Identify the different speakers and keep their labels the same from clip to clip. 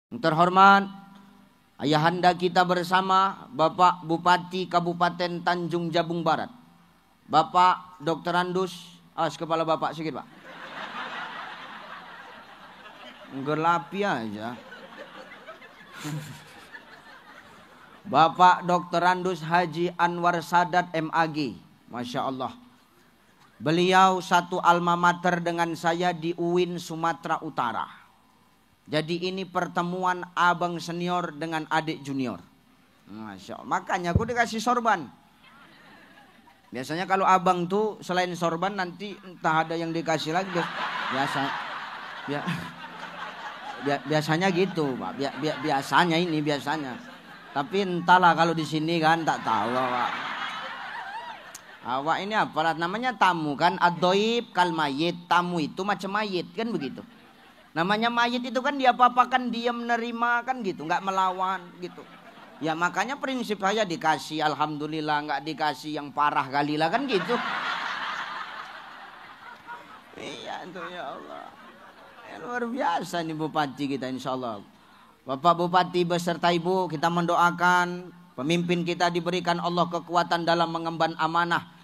Speaker 1: Yang terhormat ayahanda kita bersama Bapak Bupati Kabupaten Tanjung Jabung Barat, Bapak Dr. Andus. Kepala Bapak sedikit Pak. Gelapi aja. Bapak Dr. Andus Haji Anwar Sadat MAG. Masya Allah. Beliau satu alma mater dengan saya di UIN Sumatera Utara. Jadi ini pertemuan abang senior dengan adik junior. Masya Allah. Makanya aku dikasih sorban. Biasanya kalau abang tuh selain sorban nanti entah ada yang dikasih lagi. Biasanya gitu Pak. Biasanya. Tapi entahlah kalau di sini kan tak tahu Pak. Awak ini apalah namanya tamu kan, ad-dhaif kal mayit. Tamu itu macam mayit kan begitu. Namanya mayit itu kan dia apa-apakan, dia menerima kan gitu, nggak melawan gitu. Ya makanya prinsip saya dikasih alhamdulillah, nggak dikasih yang parah kali lah kan gitu. Iya itu ya Allah. Ya, luar biasa nih Bupati kita insya Allah. Bapak Bupati beserta Ibu kita mendoakan pemimpin kita diberikan Allah kekuatan dalam mengemban amanah.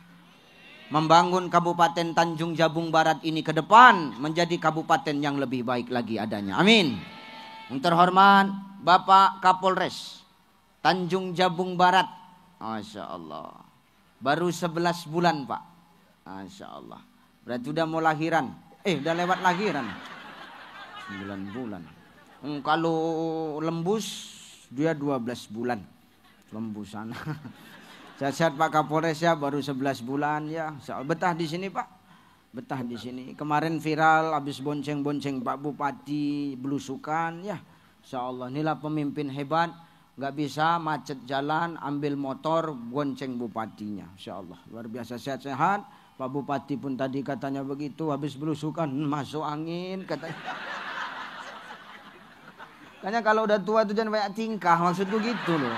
Speaker 1: Membangun Kabupaten Tanjung Jabung Barat ini ke depan menjadi kabupaten yang lebih baik lagi adanya. Amin. Yang terhormat Bapak Kapolres Tanjung Jabung Barat. Masya Allah. Baru 11 bulan Pak. Masya Allah. Berarti udah mau lahiran. Udah lewat lahiran. 9 bulan. Kalau lembus dia 12 bulan. Lembusan. Sehat-sehat Pak Kapolres ya, baru 11 bulan ya. Betah di sini Pak. Betah di sini. Kemarin viral habis bonceng-bonceng Pak Bupati belusukan ya. Insyaallah inilah pemimpin hebat. Nggak bisa macet jalan, ambil motor bonceng bupatinya. Insyaallah luar biasa sehat-sehat. Pak Bupati pun tadi katanya begitu, habis belusukan masuk angin katanya. Katanya kalau udah tua itu jangan banyak tingkah, maksudku gitu loh.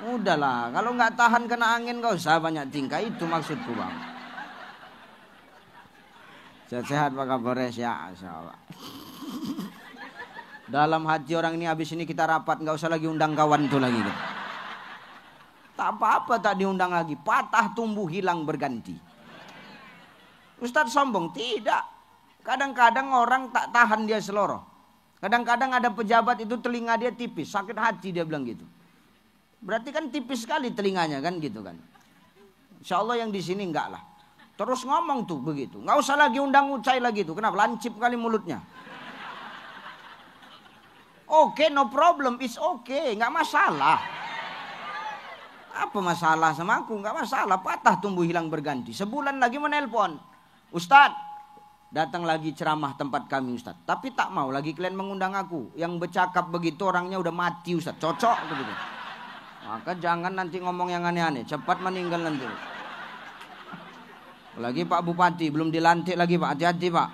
Speaker 1: Udahlah, kalau nggak tahan kena angin nggak usah banyak tingkah, itu maksudku Bang. Sehat-sehat Pak Kapolres ya, insyaallah. Dalam hati orang ini habis ini kita rapat, nggak usah lagi undang kawan tuh lagi. Tak apa-apa tak diundang lagi, patah tumbuh hilang berganti. Ustadz sombong? Tidak. Kadang-kadang orang tak tahan dia seloroh. Kadang-kadang ada pejabat itu telinga dia tipis, sakit hati dia bilang gitu. Berarti kan tipis sekali telinganya kan gitu kan. Insya Allah yang di sini enggak lah. Terus ngomong tuh begitu. Nggak usah lagi undang Ucai lagi tuh. Kenapa? Lancip kali mulutnya. Oke, no problem, it's okay, nggak masalah. Apa masalah sama aku? Nggak masalah. Patah tumbuh hilang berganti. Sebulan lagi menelpon, Ustadz, datang lagi ceramah tempat kami Ustadz. Tapi tak mau lagi kalian mengundang aku. Yang bercakap begitu orangnya udah mati Ustadz. Cocok begitu. Maka jangan nanti ngomong yang aneh-aneh. Cepat meninggal nanti. Lagi Pak Bupati belum dilantik lagi Pak. Hati-hati Pak.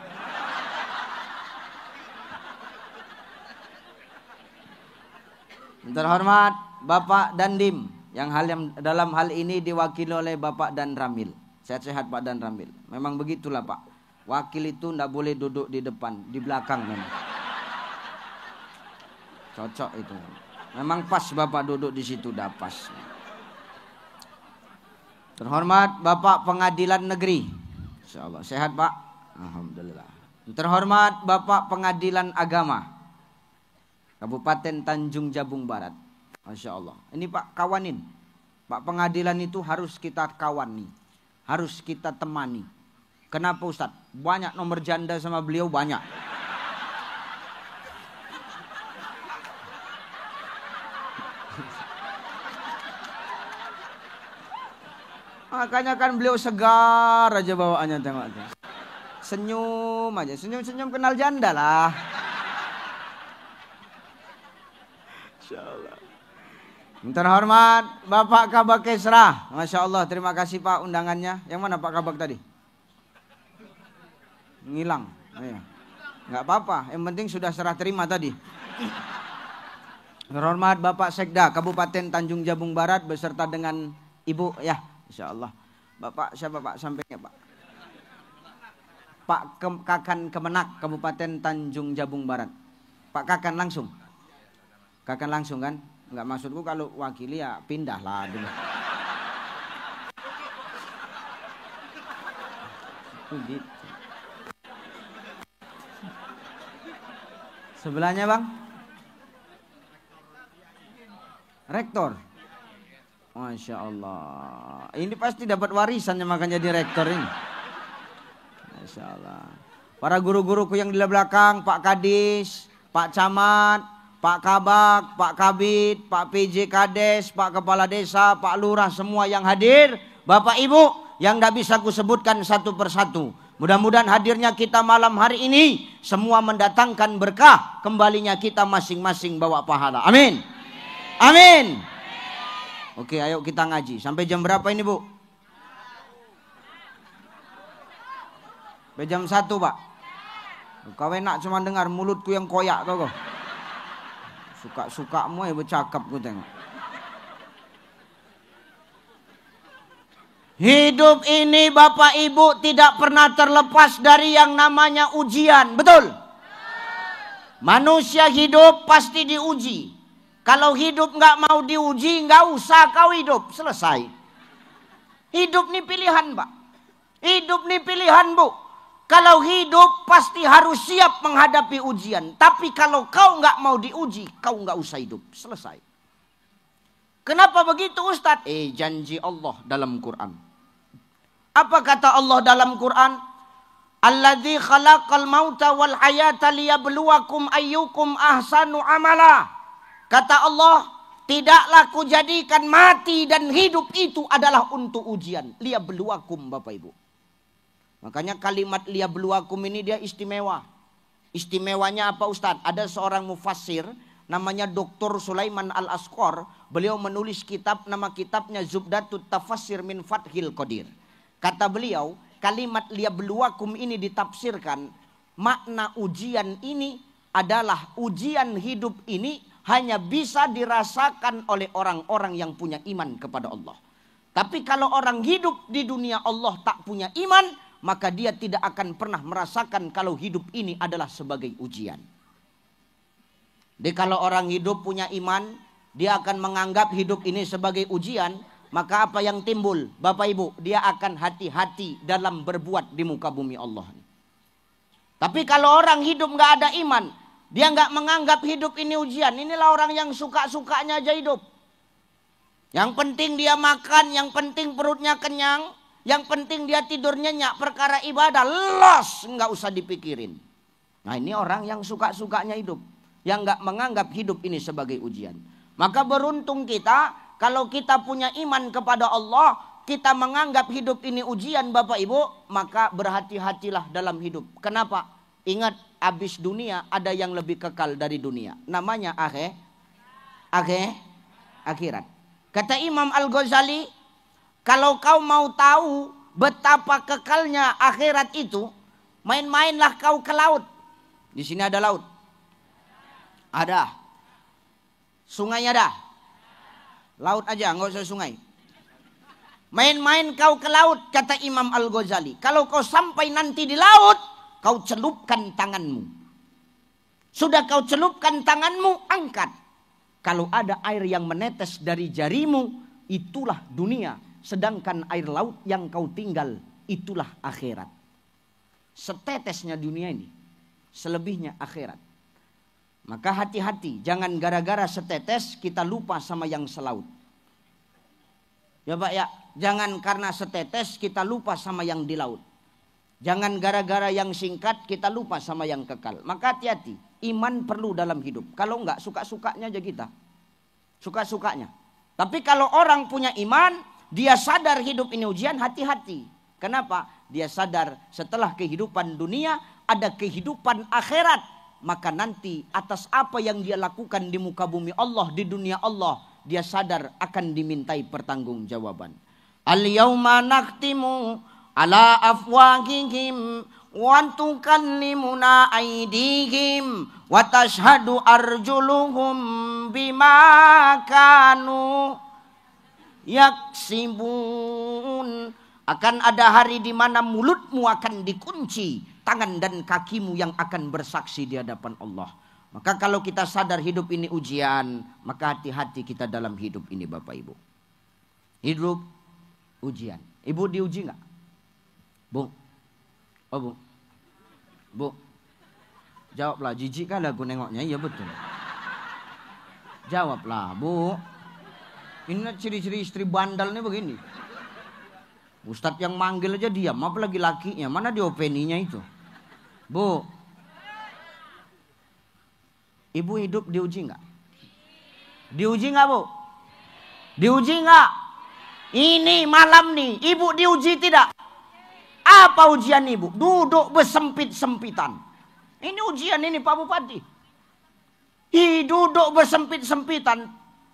Speaker 1: Terhormat Bapak Dandim yang dalam hal ini diwakili oleh Bapak Dan Ramil. Sehat-sehat Pak Dan Ramil. Memang begitulah Pak. Wakil itu ndak boleh duduk di depan, di belakang memang. Cocok itu. Memang pas Bapak duduk di situ, dah pas. Terhormat Bapak Pengadilan Negeri. Insyaallah sehat Pak. Alhamdulillah. Terhormat Bapak Pengadilan Agama Kabupaten Tanjung Jabung Barat. Masya Allah. Ini Pak kawanin. Pak pengadilan itu harus kita kawani. Harus kita temani. Kenapa Ustadz? Banyak nomor janda sama beliau banyak. Makanya kan beliau segar aja bawaannya tengok. Senyum aja, senyum-senyum kenal janda lah. Insyaallah. Terhormat Bapak Kabak Kesra. Masya Allah, terima kasih Pak undangannya. Yang mana Pak Kabak tadi? Ngilang. Iya. Nggak apa-apa, yang penting sudah serah terima tadi. Terhormat Bapak Sekda Kabupaten Tanjung Jabung Barat beserta dengan Ibu ya. Insya Allah. Bapak siapa Pak sampingnya Pak? Pak Kakan Kemenak Kabupaten Tanjung Jabung Barat. Pak Kakan langsung. Kakak langsung kan? Enggak, maksudku kalau wakili ya pindah lah dulu. Gitu. Sebelahnya bang? Rektor. Masya Allah. Ini pasti dapat warisannya makanya jadi rektor ini. Masya Allah. Para guru-guruku yang di belakang, Pak Kadis, Pak Camat, Pak Kabak, Pak Kabid, Pak PJ Kades, Pak Kepala Desa, Pak Lurah, semua yang hadir, Bapak Ibu yang tidak bisa kusebutkan satu persatu. Mudah-mudahan hadirnya kita malam hari ini semua mendatangkan berkah, kembalinya kita masing-masing bawa pahala. Amin. Amin. Oke, ayo kita ngaji. Sampai jam berapa ini, Bu? Sampai jam 1, Pak. Kau enak cuma dengar mulutku yang koyak kau. Suka-sukamu ya bercakap ku tengok. Hidup ini Bapak Ibu tidak pernah terlepas dari yang namanya ujian. Betul? Manusia hidup pasti diuji. Kalau hidup nggak mau diuji, nggak usah kau hidup. Selesai. Hidup nih pilihan, Pak. Hidup nih pilihan, Bu. Kalau hidup pasti harus siap menghadapi ujian. Tapi kalau kau nggak mau diuji, kau nggak usah hidup. Selesai. Kenapa begitu Ustadz? Janji Allah dalam Quran. Apa kata Allah dalam Quran? Alladzi khalaqal mauta wal hayata liyabluwakum ayyukum ahsanu amala. Kata Allah, tidaklah kujadikan mati dan hidup itu adalah untuk ujian. Liyabluwakum Bapak Ibu. Makanya kalimat liyabluwakum ini dia istimewa. Istimewanya apa Ustadz? Ada seorang mufassir namanya Dr. Sulaiman Al-Asqar. Beliau menulis kitab, nama kitabnya Zubdatut Tafassir min Fathil Qadir. Kata beliau, kalimat liyabluwakum ini ditafsirkan, makna ujian ini adalah ujian hidup ini hanya bisa dirasakan oleh orang-orang yang punya iman kepada Allah. Tapi kalau orang hidup di dunia Allah tak punya iman, maka dia tidak akan pernah merasakan kalau hidup ini adalah sebagai ujian. Jadi kalau orang hidup punya iman, dia akan menganggap hidup ini sebagai ujian. Maka apa yang timbul Bapak Ibu? Dia akan hati-hati dalam berbuat di muka bumi Allah. Tapi kalau orang hidup nggak ada iman, dia nggak menganggap hidup ini ujian. Inilah orang yang suka-sukanya aja hidup. Yang penting dia makan, yang penting perutnya kenyang, yang penting dia tidur nyenyak, perkara ibadah los, nggak usah dipikirin. Nah ini orang yang suka-sukanya hidup, yang nggak menganggap hidup ini sebagai ujian. Maka beruntung kita kalau kita punya iman kepada Allah, kita menganggap hidup ini ujian Bapak Ibu, maka berhati-hatilah dalam hidup. Kenapa? Ingat, habis dunia ada yang lebih kekal dari dunia. Namanya akhirat. Kata Imam Al-Ghazali, kalau kau mau tahu betapa kekalnya akhirat itu, main-mainlah kau ke laut. Di sini ada laut. Ada. Sungai ada. Laut aja, nggak usah sungai. Main-main kau ke laut, kata Imam Al-Ghazali. Kalau kau sampai nanti di laut, kau celupkan tanganmu. Sudah kau celupkan tanganmu, angkat. Kalau ada air yang menetes dari jarimu, itulah dunia. Sedangkan air laut yang kau tinggal, itulah akhirat. Setetesnya dunia ini, selebihnya akhirat. Maka hati-hati, jangan gara-gara setetes kita lupa sama yang selaut. Ya Pak ya, jangan karena setetes kita lupa sama yang di laut. Jangan gara-gara yang singkat kita lupa sama yang kekal. Maka hati-hati, iman perlu dalam hidup. Kalau enggak, suka-sukanya aja kita. Suka-sukanya. Tapi kalau orang punya iman, dia sadar hidup ini ujian, hati-hati. Kenapa? Dia sadar setelah kehidupan dunia, ada kehidupan akhirat. Maka nanti atas apa yang dia lakukan di muka bumi Allah, di dunia Allah, dia sadar akan dimintai pertanggungjawaban. Al-yauma nakhtimu ala afwahihim wa tukallimuna aydihim wa tashhadu arjuluhum bima kanu yaksibun. Akan ada hari di mana mulutmu akan dikunci, tangan dan kakimu yang akan bersaksi di hadapan Allah. Maka kalau kita sadar hidup ini ujian, maka hati-hati kita dalam hidup ini Bapak Ibu. Hidup ujian. Ibu diuji nggak? Bu? Oh bu? Bu? Jawablah, jijik kan aku nengoknya, iya betul. Jawablah bu. Ini ciri-ciri istri bandal nih begini. Ustadz yang manggil aja diam, apalagi lakinya, mana diopeninya itu. Bu, ibu hidup diuji nggak? Diuji nggak bu? Diuji nggak? Ini malam nih, ibu diuji tidak? Apa ujian ibu? Duduk bersempit-sempitan. Ini ujian ini Pak Bupati. Duduk bersempit-sempitan,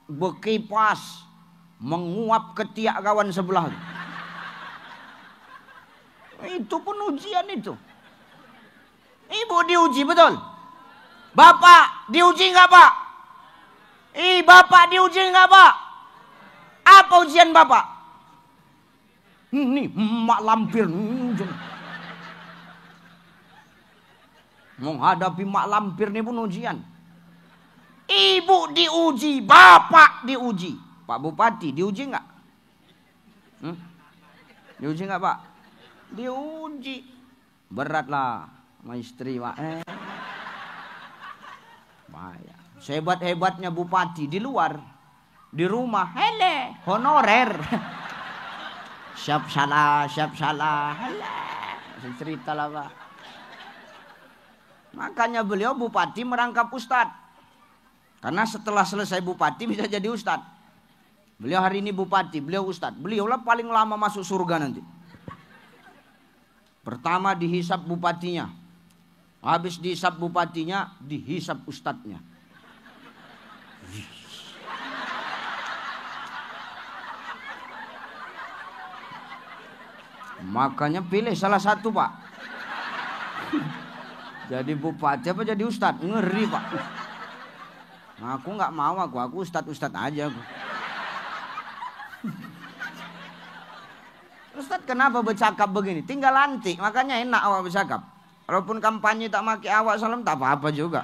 Speaker 1: berkipas, menguap ketiak kawan sebelah. Itu pun ujian itu. Ibu diuji betul? Bapak diuji nggak Pak? Bapak diuji nggak Pak? Apa ujian Bapak? Ini mak lampir. Menghadapi mak lampir ini pun ujian. Ibu diuji, bapak diuji. Pak Bupati diuji nggak? Diuji nggak Pak? Diuji. Beratlah sama istri Pak. Bahaya. Sehebat-hebatnya bupati di luar, di rumah hele honorer. Siap salah, hele. Cerita lah Pak. Makanya beliau bupati merangkap ustadz. Karena setelah selesai bupati bisa jadi ustadz. Beliau hari ini bupati, beliau ustadz. Beliaulah paling lama masuk surga nanti. Pertama dihisap bupatinya. Habis dihisap bupatinya, dihisap ustadznya. Makanya pilih salah satu Pak. Jadi bupati apa jadi ustadz? Ngeri Pak. Nah, aku nggak mau, aku ustadz aja aku. Ustadz kenapa bercakap begini? Tinggal lantik, makanya enak awak bercakap. Walaupun kampanye tak pakai awak salam tak apa-apa juga.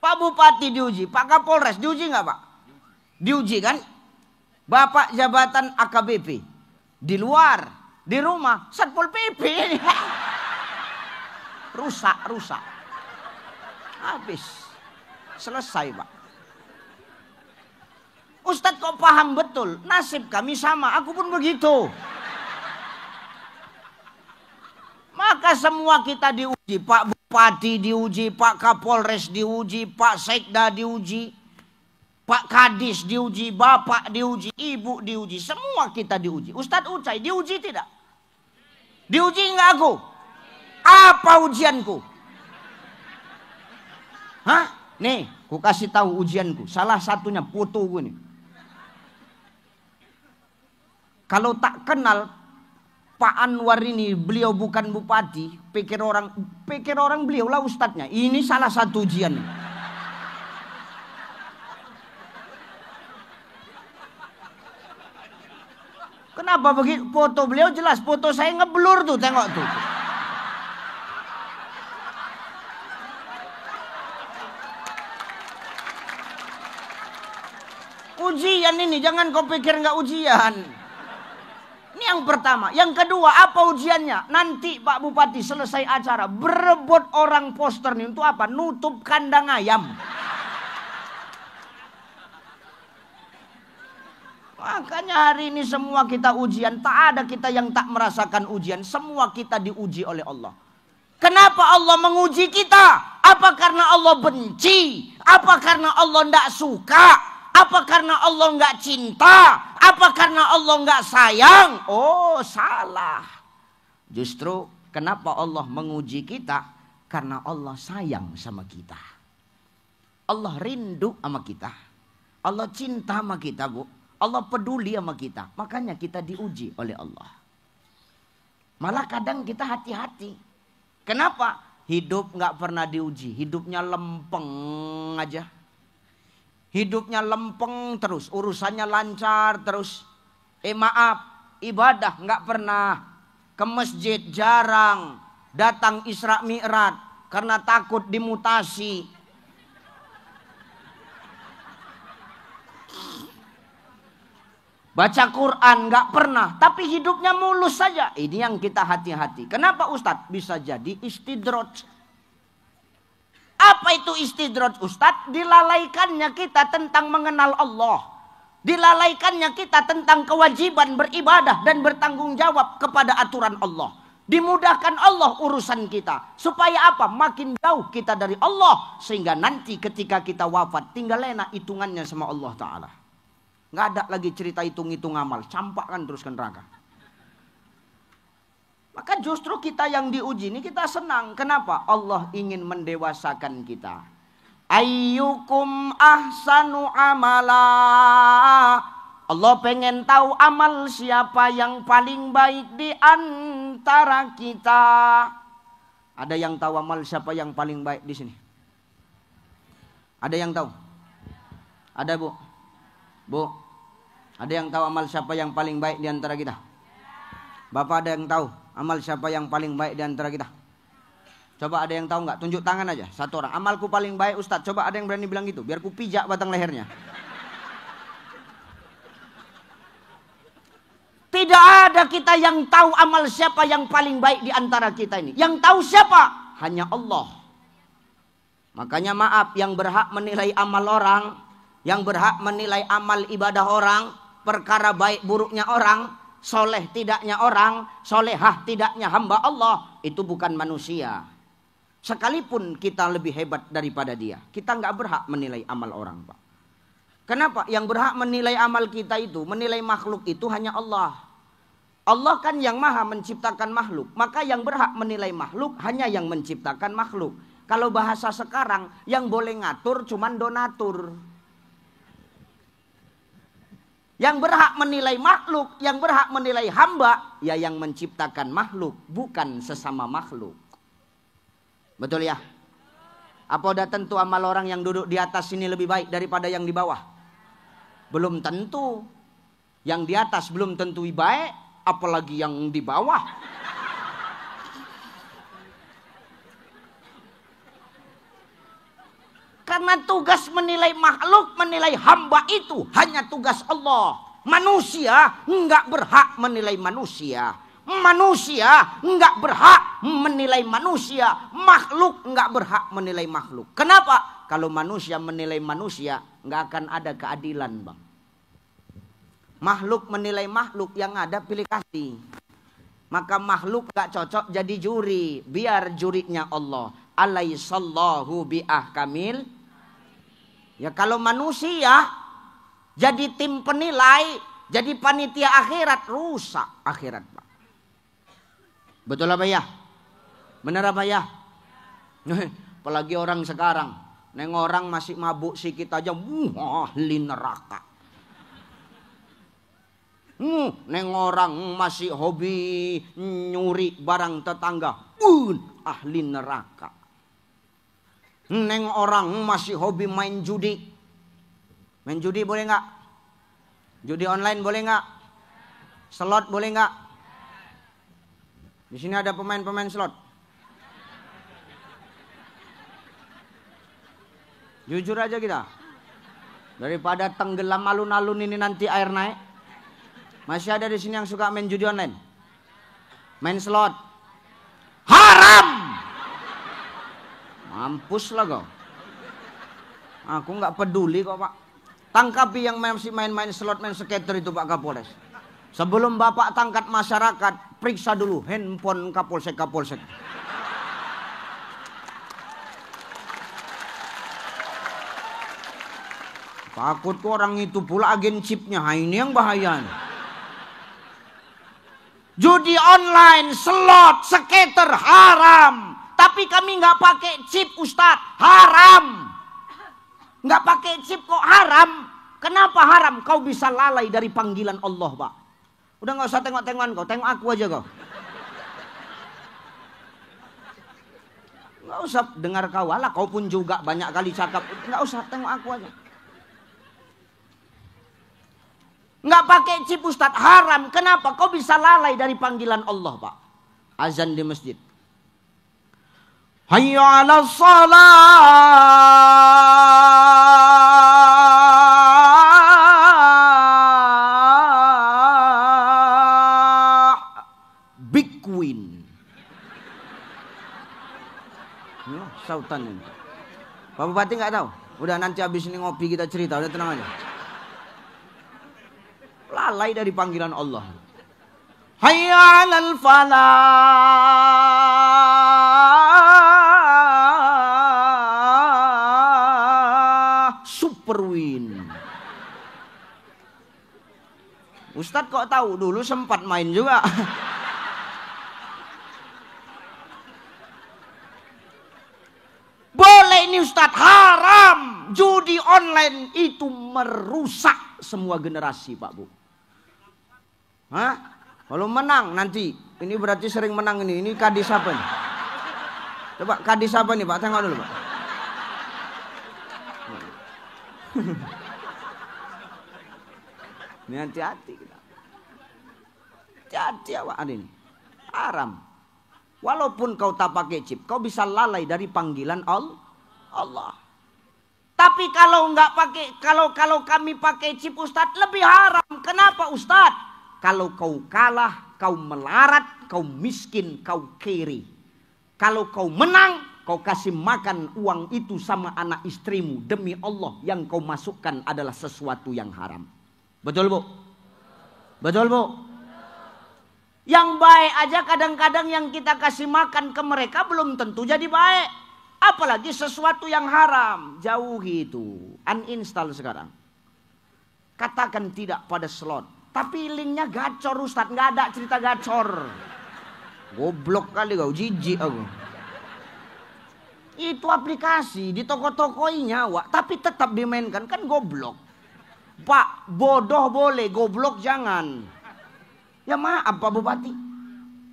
Speaker 1: Pak Bupati diuji, Pak Kapolres diuji nggak Pak? Diuji kan? Bapak jabatan AKBP di luar, di rumah Satpol PP ini. Rusak. Habis. Selesai Pak. Ustadz kok paham betul? Nasib kami sama, aku pun begitu. Maka semua kita diuji. Pak Bupati diuji, Pak Kapolres diuji, Pak Sekda diuji, Pak Kadis diuji, Bapak diuji, Ibu diuji. Semua kita diuji. Ustadz Ucai diuji tidak? Diuji enggak aku? Apa ujianku? Hah? Nih, ku kasih tahu ujianku. Salah satunya foto gue nih. Kalau tak kenal Pak Anwar ini, beliau bukan bupati, pikir orang beliau lah ustadznya. Ini salah satu ujian. Kenapa begitu? Foto beliau jelas, foto saya ngeblur tuh, tengok tuh. Ujian ini, jangan kau pikir nggak ujian. Ini yang pertama. Yang kedua, apa ujiannya? Nanti Pak Bupati selesai acara berebut orang poster nih untuk apa? Nutup kandang ayam. Makanya hari ini semua kita ujian. Tak ada kita yang tak merasakan ujian. Semua kita diuji oleh Allah. Kenapa Allah menguji kita? Apa karena Allah benci? Apa karena Allah tidak suka? Apa karena Allah nggak cinta? Apa karena Allah nggak sayang? Oh, salah. Justru kenapa Allah menguji kita? Karena Allah sayang sama kita. Allah rindu sama kita. Allah cinta sama kita, Bu. Allah peduli sama kita. Makanya kita diuji oleh Allah. Malah kadang kita hati-hati. Kenapa? Hidup nggak pernah diuji. Hidupnya lempeng aja. Hidupnya lempeng terus, urusannya lancar terus. Maaf, ibadah nggak pernah, ke masjid jarang, datang Isra Mi'raj, karena takut dimutasi. Baca Quran nggak pernah, tapi hidupnya mulus saja. Ini yang kita hati-hati. Kenapa Ustadz? Bisa jadi istidraj. Apa itu istidraj Ustadz? Dilalaikannya kita tentang mengenal Allah. Dilalaikannya kita tentang kewajiban beribadah dan bertanggung jawab kepada aturan Allah. Dimudahkan Allah urusan kita. Supaya apa? Makin jauh kita dari Allah. Sehingga nanti ketika kita wafat, tinggal enak hitungannya sama Allah Ta'ala. Nggak ada lagi cerita hitung-hitung amal. Campakkan terus ke neraka. Maka justru kita yang diuji ini kita senang. Kenapa? Allah ingin mendewasakan kita. Ayyukum ahsanu amala. Allah pengen tahu amal siapa yang paling baik di antara kita. Ada yang tahu amal siapa yang paling baik di sini? Ada yang tahu? Ada Bu? Bu? Ada yang tahu amal siapa yang paling baik di antara kita? Bapak ada yang tahu amal siapa yang paling baik di antara kita? Coba ada yang tahu nggak? Tunjuk tangan aja satu orang. Amalku paling baik Ustadz. Coba ada yang berani bilang gitu. Biar ku pijak batang lehernya. Tidak ada kita yang tahu amal siapa yang paling baik di antara kita ini. Yang tahu siapa? Hanya Allah. Makanya maaf, yang berhak menilai amal orang, yang berhak menilai amal ibadah orang, perkara baik buruknya orang, soleh tidaknya orang, solehah tidaknya hamba Allah, itu bukan manusia. Sekalipun kita lebih hebat daripada dia, kita nggak berhak menilai amal orang, Pak. Kenapa? Yang berhak menilai amal kita itu, menilai makhluk itu hanya Allah. Allah kan yang maha menciptakan makhluk. Maka yang berhak menilai makhluk hanya yang menciptakan makhluk. Kalau bahasa sekarang, yang boleh ngatur cuman donatur. Yang berhak menilai makhluk, yang berhak menilai hamba, ya yang menciptakan makhluk, bukan sesama makhluk. Betul ya? Apa udah tentu amal orang yang duduk di atas ini lebih baik daripada yang di bawah? Belum tentu. Yang di atas belum tentu baik, apalagi yang di bawah. Karena tugas menilai makhluk, menilai hamba itu hanya tugas Allah. Manusia enggak berhak menilai manusia. Manusia enggak berhak menilai manusia. Makhluk enggak berhak menilai makhluk. Kenapa? Kalau manusia menilai manusia, enggak akan ada keadilan, Bang. Makhluk menilai makhluk, yang ada pilih kasih. Maka makhluk enggak cocok jadi juri. Biar jurinya Allah. Alaihissallahu biahkamil. Ya kalau manusia jadi tim penilai, jadi panitia akhirat, rusak akhirat, Pak. Betul apa ya? Benar apa ya? Apalagi orang sekarang, neng orang masih mabuk sikit aja, ahli neraka. Neng orang masih hobi nyuri barang tetangga, ahli neraka. Neng orang masih hobi main judi. Main judi boleh nggak? Judi online boleh nggak? Slot boleh nggak? Di sini ada pemain-pemain slot. Jujur aja kita. Daripada tenggelam alun-alun ini nanti air naik. Masih ada di sini yang suka main judi online. Main slot. Haram. Mampus lah kau. Aku nggak peduli kok, Pak. Tangkapi yang masih main-main slot, main skater itu, Pak Kapolres. Sebelum Bapak tangkap masyarakat, periksa dulu handphone Kapolsek. Takut kok orang itu pula agen chipnya. Ini yang bahaya. Judi online, slot, skater haram. Tapi kami nggak pakai chip, Ustadz. Haram. Nggak pakai chip kok haram. Kenapa haram? Kau bisa lalai dari panggilan Allah, Pak. Udah nggak usah tengok-tengokan kau. Tengok aku aja kau. Nggak usah dengar kau. Alah, kau pun juga banyak kali cakap. Nggak usah, tengok aku aja. Nggak pakai chip, Ustadz. Haram. Kenapa? Kau bisa lalai dari panggilan Allah, Pak. Azan di masjid. Hayya 'alas shalah. Big Queen. Ya, sautan ini. Pak Bupati nggak tahu? Udah nanti habis ini ngopi kita cerita, udah tenang aja. Lalai dari panggilan Allah. Hayya 'alal falah. Super win. Ustadz kok tahu? Dulu sempat main juga. Boleh ini Ustadz, haram. Judi online itu merusak semua generasi, Pak Bu. Hah? Kalau menang nanti, ini berarti sering menang ini. Ini kadis apa nih? Coba kadis apa nih Pak? Tengok dulu Pak. Ini hati-hati kita. Hati-hati awak ini. Haram. Walaupun kau tak pakai chip, kau bisa lalai dari panggilan Allah. Tapi kalau nggak pakai, kalau kami pakai chip Ustadz lebih haram. Kenapa Ustadz? Kalau kau kalah, kau melarat, kau miskin, kau kiri. Kalau kau menang, kau kasih makan uang itu sama anak istrimu. Demi Allah yang kau masukkan adalah sesuatu yang haram. Betul Bu? Betul Bu? Yang baik aja kadang-kadang yang kita kasih makan ke mereka belum tentu jadi baik. Apalagi sesuatu yang haram. Jauhi itu. Uninstall sekarang. Katakan tidak pada slot. Tapi linknya gacor Ustadz. Nggak ada cerita gacor. Goblok kali kau. Jijik aku. Itu aplikasi. Di toko-tokoi nyawa. Tapi tetap dimainkan. Kan goblok. Pak, bodoh boleh. Goblok jangan. Ya maaf Pak Bupati.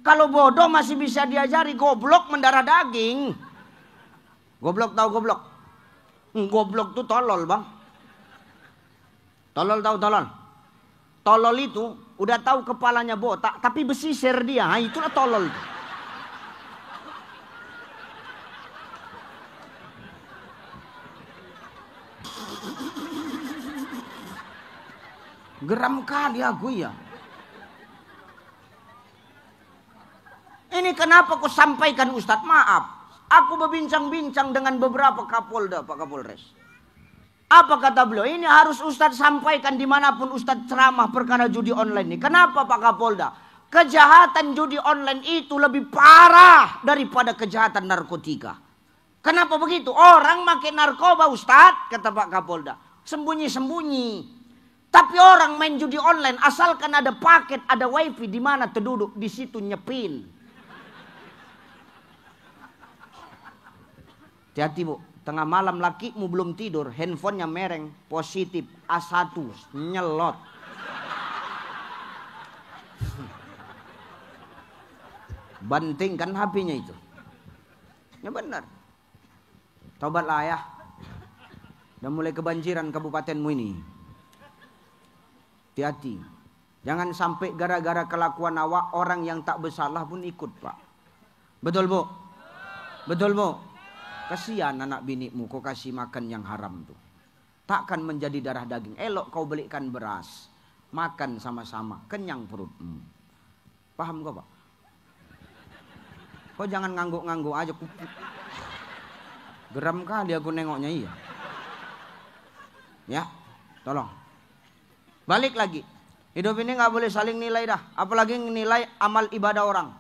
Speaker 1: Kalau bodoh masih bisa diajari. Goblok mendarah daging. Goblok tahu goblok? Goblok tuh tolol bang. Tolol tahu tolol? Tolol itu udah tahu kepalanya botak. Tapi besisir dia. Nah, itulah tolol. Geram kali aku ya. Ini kenapa aku sampaikan Ustadz? Maaf. Aku berbincang-bincang dengan beberapa Kapolda, Pak Kapolres. Apa kata beliau? Ini harus Ustadz sampaikan dimanapun Ustadz ceramah perkara judi online ini. Kenapa Pak Kapolda? Kejahatan judi online itu lebih parah daripada kejahatan narkotika. Kenapa begitu? Orang makin narkoba Ustadz, kata Pak Kapolda. Sembunyi-sembunyi. Tapi orang main judi online asalkan ada paket, ada wifi di mana terduduk di situ nyepin. Hati-hati Bu, tengah malam lakimu belum tidur, handphonenya mereng, positif, A1, nyelot. Bantingkan HP-nya itu. Ya benar. Taubatlah ya. Udah mulai kebanjiran kabupatenmu ini. Hati-hati. Jangan sampai gara-gara kelakuan awak orang yang tak bersalah pun ikut Pak. Betul Bu? Betul Bu? Kasihan anak binimu kau kasih makan yang haram tuh. Takkan menjadi darah daging. Elok kau belikan beras. Makan sama-sama. Kenyang perutmu. Paham kau Pak? Kau jangan ngangguk-ngangguk aja. Geram kali aku nengoknya iya. Ya, tolong. Balik lagi. Hidup ini gak boleh saling nilai dah. Apalagi nilai amal ibadah orang.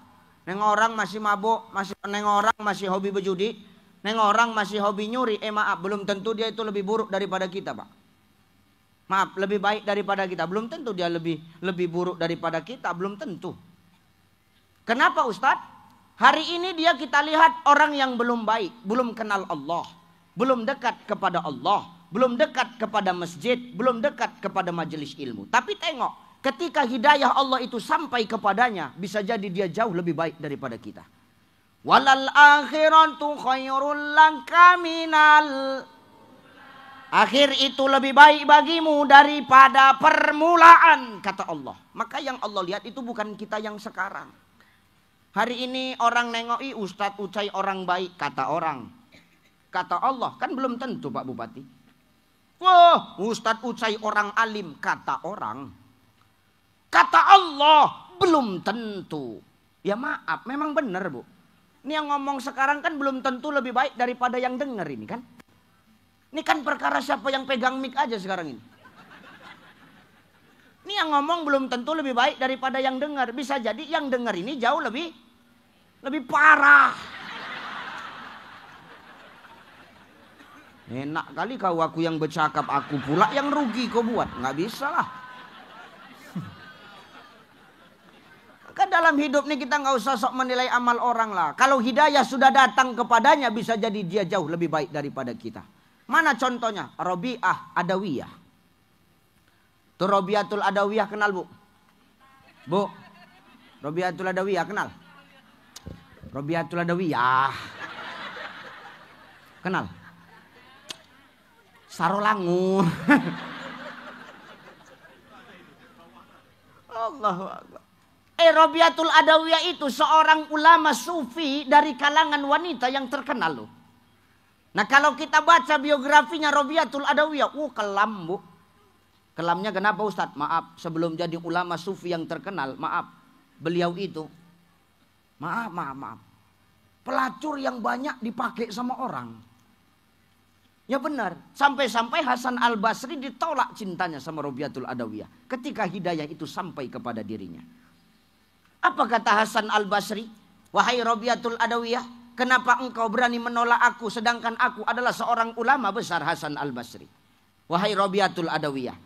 Speaker 1: Nengok orang masih mabuk. Nengok orang masih hobi berjudi. Nengok orang masih hobi nyuri, maaf, belum tentu dia itu lebih buruk daripada kita Pak. Maaf, lebih baik daripada kita. Belum tentu dia lebih buruk daripada kita, belum tentu. Kenapa Ustadz? Hari ini dia kita lihat orang yang belum baik, belum kenal Allah, belum dekat kepada Allah, belum dekat kepada masjid, belum dekat kepada majelis ilmu. Tapi tengok, ketika hidayah Allah itu sampai kepadanya, bisa jadi dia jauh lebih baik daripada kita. Walal akhiratu khairul laka minal. Akhir itu lebih baik bagimu daripada permulaan, kata Allah. Maka yang Allah lihat itu bukan kita yang sekarang. Hari ini orang nengoki Ustadz Ucai orang baik, kata orang. Kata Allah, kan belum tentu Pak Bupati. Wah, Ustadz Ucai orang alim, kata orang. Kata Allah, belum tentu. Ya maaf, memang benar Bu. Ini yang ngomong sekarang kan belum tentu lebih baik daripada yang dengar ini kan. Ini kan perkara siapa yang pegang mic aja sekarang ini. Ini yang ngomong belum tentu lebih baik daripada yang dengar. Bisa jadi yang dengar ini jauh lebih parah. Enak kali kau aku yang bercakap, aku pula yang rugi kau buat. Nggak bisa lah. Kan dalam hidup ini kita nggak usah sok menilai amal orang lah. Kalau hidayah sudah datang kepadanya, bisa jadi dia jauh lebih baik daripada kita. Mana contohnya? Robiah Adawiyah. Tuh Robiatul Adawiyah kenal Bu? Bu, Robiatul Adawiyah kenal? Robiatul Adawiyah kenal? Sarolangun. Allahu Akbar. Robiatul Adawiyah itu seorang ulama sufi dari kalangan wanita yang terkenal loh. Nah kalau kita baca biografinya Robiatul Adawiyah, kelam Bu. Kelamnya kenapa Ustadz? Maaf, sebelum jadi ulama sufi yang terkenal, maaf, beliau itu, maaf, pelacur yang banyak dipakai sama orang. Ya benar, sampai-sampai Hasan Al-Basri ditolak cintanya sama Robiatul Adawiyah ketika hidayah itu sampai kepada dirinya. Apa kata Hasan Al-Basri? Wahai Robiatul Adawiyah, kenapa engkau berani menolak aku sedangkan aku adalah seorang ulama besar? Hasan Al-Basri, wahai Robiatul Adawiyah,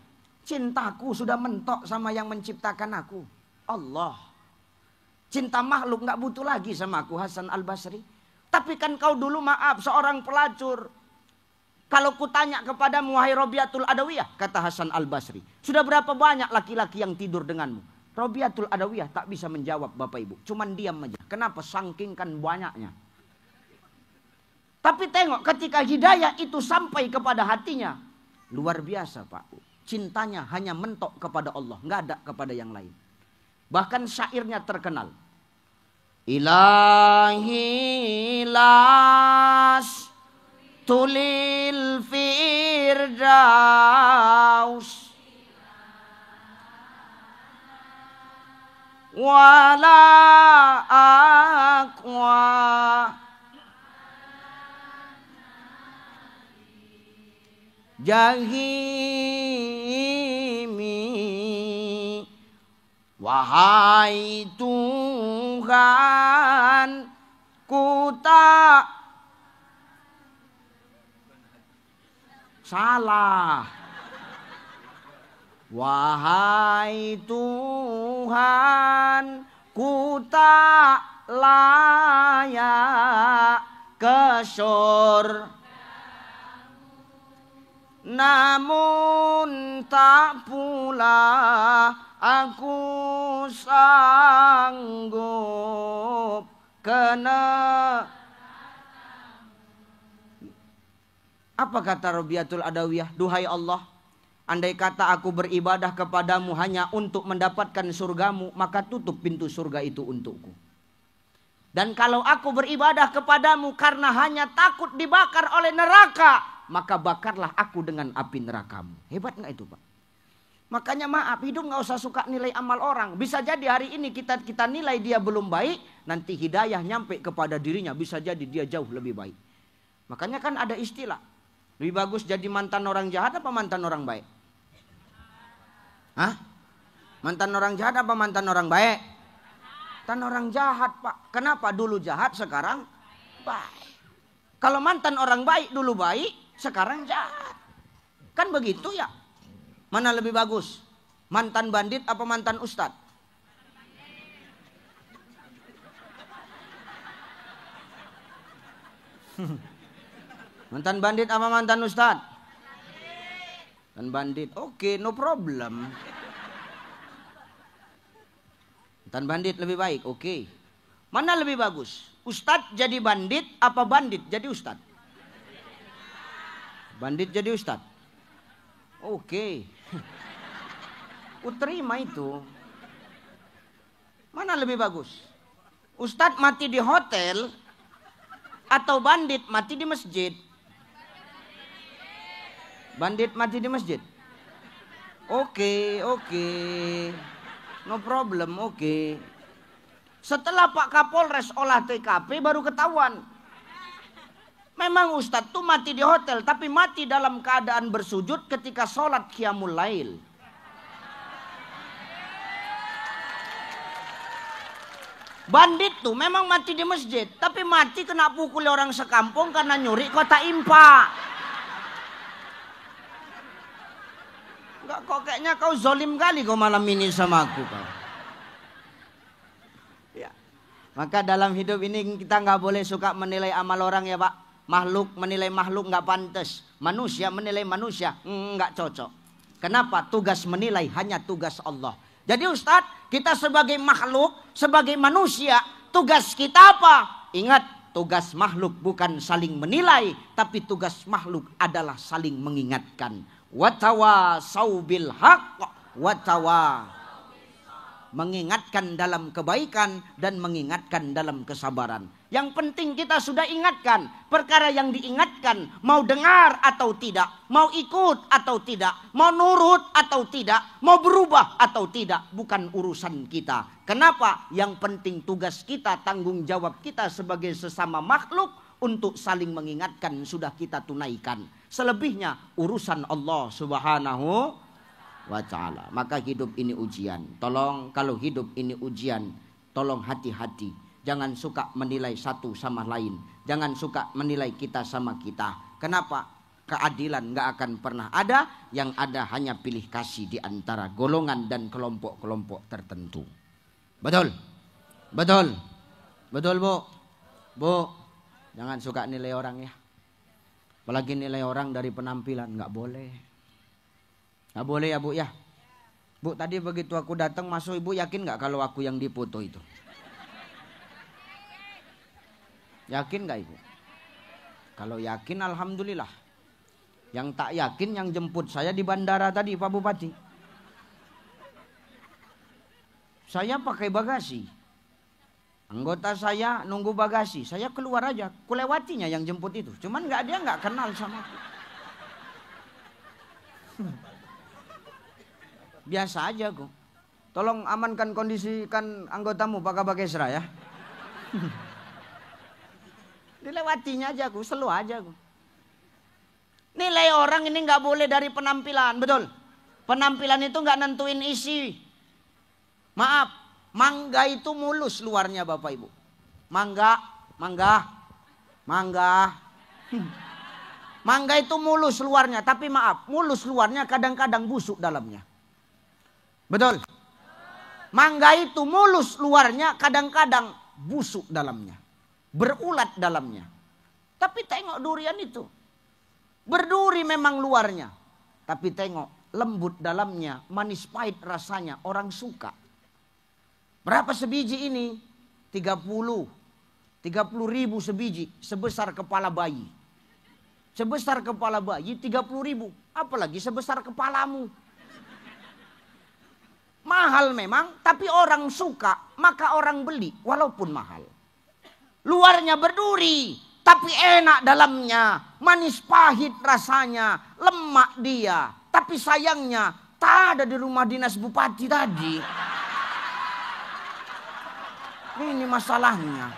Speaker 1: cintaku sudah mentok sama yang menciptakan aku, Allah. Cinta makhluk gak butuh lagi sama aku, Hasan Al-Basri. Tapi kan kau dulu maaf seorang pelacur. Kalau kutanya kepadamu wahai Robiatul Adawiyah, kata Hasan Al-Basri, sudah berapa banyak laki-laki yang tidur denganmu? Robiatul Adawiyah tak bisa menjawab Bapak Ibu, cuman diam aja. Kenapa? Saking kan banyaknya. Tapi tengok ketika hidayah itu sampai kepada hatinya, luar biasa Pak. Cintanya hanya mentok kepada Allah, nggak ada kepada yang lain. Bahkan syairnya terkenal. Ilahi las tulil firdaus wala aqwa jahimi. Wahai Tuhan, ku tak salah. Wahai Tuhan, ku tak layak ke surga, namun tak pula aku sanggup kena. Apa kata Robiatul Adawiyah? Duhai Allah, andai kata aku beribadah kepadamu hanya untuk mendapatkan surgamu, maka tutup pintu surga itu untukku. Dan kalau aku beribadah kepadamu karena hanya takut dibakar oleh neraka, maka bakarlah aku dengan api nerakamu. Hebat nggak itu Pak? Makanya maaf, hidup nggak usah suka nilai amal orang. Bisa jadi hari ini kita nilai dia belum baik, nanti hidayah nyampe kepada dirinya, bisa jadi dia jauh lebih baik. Makanya kan ada istilah, lebih bagus jadi mantan orang jahat apa mantan orang baik? Hah? Mantan orang jahat apa mantan orang baik? Mantan orang jahat Pak. Kenapa? Dulu jahat, sekarang baik. Kalau mantan orang baik dulu baik, sekarang jahat. Kan begitu ya? Mana lebih bagus? Mantan bandit apa mantan ustadz? Mantan bandit apa mantan ustadz? Mantan bandit. Oke, no problem. Mantan bandit lebih baik. Oke. Mana lebih bagus? Ustadz jadi bandit apa bandit jadi ustadz? Bandit jadi ustadz. Oke. Ku terima itu. Mana lebih bagus? Ustadz mati di hotel atau bandit mati di masjid? Bandit mati di masjid. Oke. No problem, oke. Setelah Pak Kapolres olah TKP baru ketahuan. Memang Ustadz tuh mati di hotel, tapi mati dalam keadaan bersujud ketika sholat qiyamul lail. Bandit tuh memang mati di masjid, tapi mati kena pukul orang sekampung karena nyuri kota impa. Enggak, kok kayaknya kau zolim kali kau malam ini sama aku kau. Ya. Maka dalam hidup ini kita nggak boleh suka menilai amal orang ya Pak. Makhluk menilai makhluk nggak pantas. Manusia menilai manusia nggak cocok. Kenapa? Tugas menilai hanya tugas Allah. Jadi Ustadz, kita sebagai makhluk, sebagai manusia, tugas kita apa? Ingat, tugas makhluk bukan saling menilai, tapi tugas makhluk adalah saling mengingatkan. Watawasau bil haqq, mengingatkan dalam kebaikan dan mengingatkan dalam kesabaran. Yang penting kita sudah ingatkan. Perkara yang diingatkan, mau dengar atau tidak, mau ikut atau tidak, mau nurut atau tidak, mau berubah atau tidak, bukan urusan kita. Kenapa? Yang penting tugas kita, tanggung jawab kita sebagai sesama makhluk untuk saling mengingatkan sudah kita tunaikan. Selebihnya urusan Allah Subhanahu wa ta'ala. Maka hidup ini ujian. Tolong kalau hidup ini ujian, tolong hati-hati. Jangan suka menilai satu sama lain. Jangan suka menilai kita sama kita. Kenapa? Keadilan gak akan pernah ada. Yang ada hanya pilih kasih di antara golongan dan kelompok-kelompok tertentu. Betul? Betul? Betul Bu? Bu, jangan suka nilai orang ya. Apalagi nilai orang dari penampilan. Gak boleh. Gak boleh ya Bu ya. Bu, tadi begitu aku datang masuk, Ibu yakin gak kalau aku yang dipoto itu? Yakin gak Ibu? Kalau yakin alhamdulillah. Yang tak yakin yang jemput saya di bandara tadi Pak Bupati. Saya pakai bagasi. Anggota saya nunggu bagasi. Saya keluar aja. Kulewatinya yang jemput itu. Cuman dia gak kenal sama aku. Biasa aja kok. Tolong amankan kondisikan anggotamu Pak Kabakesra ya. Dilewatinya aja aku, slow aja aku. Nilai orang ini nggak boleh dari penampilan, betul? Penampilan itu nggak nentuin isi. Maaf, mangga itu mulus luarnya Bapak Ibu. Mangga. Mangga itu mulus luarnya, tapi maaf, mulus luarnya kadang-kadang busuk dalamnya. Betul? Mangga itu mulus luarnya kadang-kadang busuk dalamnya. Berulat dalamnya. Tapi tengok durian itu. Berduri memang luarnya. Tapi tengok lembut dalamnya, manis pahit rasanya, orang suka. Berapa sebiji ini? 30 ribu sebiji, sebesar kepala bayi. Sebesar kepala bayi 30 ribu. Apalagi sebesar kepalamu. Mahal memang, tapi orang suka, maka orang beli walaupun mahal. Luarnya berduri, tapi enak dalamnya. Manis pahit rasanya, lemak dia. Tapi sayangnya, tak ada di rumah dinas bupati tadi. Ini masalahnya.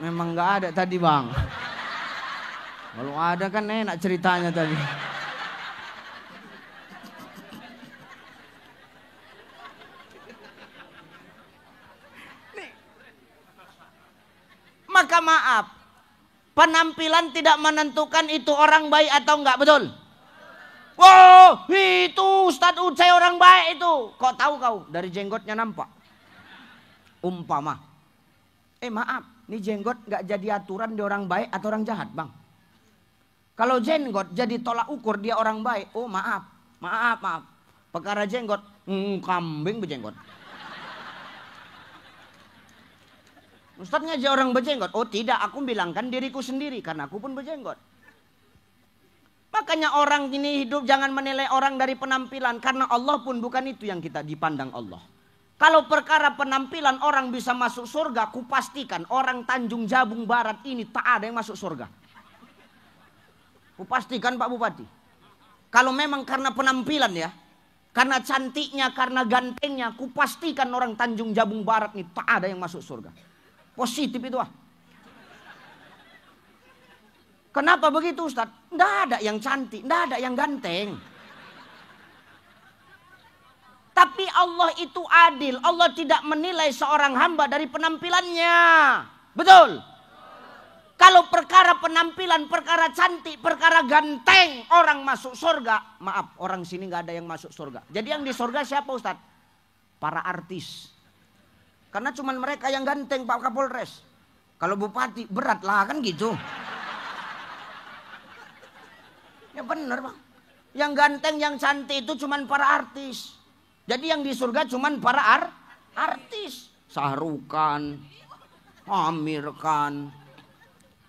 Speaker 1: Memang nggak ada tadi Bang. Kalau ada kan enak ceritanya tadi. Maka maaf, penampilan tidak menentukan itu orang baik atau enggak, betul? Wow, itu Ustadz Ucai orang baik itu. Kok tahu kau? Dari jenggotnya nampak. Umpama. Maaf, ini jenggot enggak jadi aturan dia orang baik atau orang jahat, Bang. Kalau jenggot jadi tolak ukur dia orang baik, oh maaf. Perkara jenggot, kambing berjenggot. Ustadz ngajak orang berjenggot. Oh tidak, aku bilangkan diriku sendiri karena aku pun berjenggot. Makanya orang ini hidup jangan menilai orang dari penampilan. Karena Allah pun bukan itu yang kita dipandang Allah. Kalau perkara penampilan orang bisa masuk surga, kupastikan orang Tanjung Jabung Barat ini tak ada yang masuk surga. Kupastikan Pak Bupati. Kalau memang karena penampilan ya, karena cantiknya, karena gantengnya, kupastikan orang Tanjung Jabung Barat ini tak ada yang masuk surga. Positif itu ah. Kenapa begitu Ustaz? Tidak ada yang cantik, tidak ada yang ganteng. Tapi Allah itu adil. Allah tidak menilai seorang hamba dari penampilannya. Betul? Kalau perkara penampilan, perkara cantik, perkara ganteng, orang masuk surga. Maaf, orang sini nggak ada yang masuk surga. Jadi yang di surga siapa Ustaz? Para artis. Karena cuma mereka yang ganteng Pak Kapolres. Kalau bupati berat lah kan gitu. Ya benar Pak. Yang ganteng, yang cantik itu cuma para artis. Jadi yang di surga cuma para artis. Sahrukan, Amir Khan,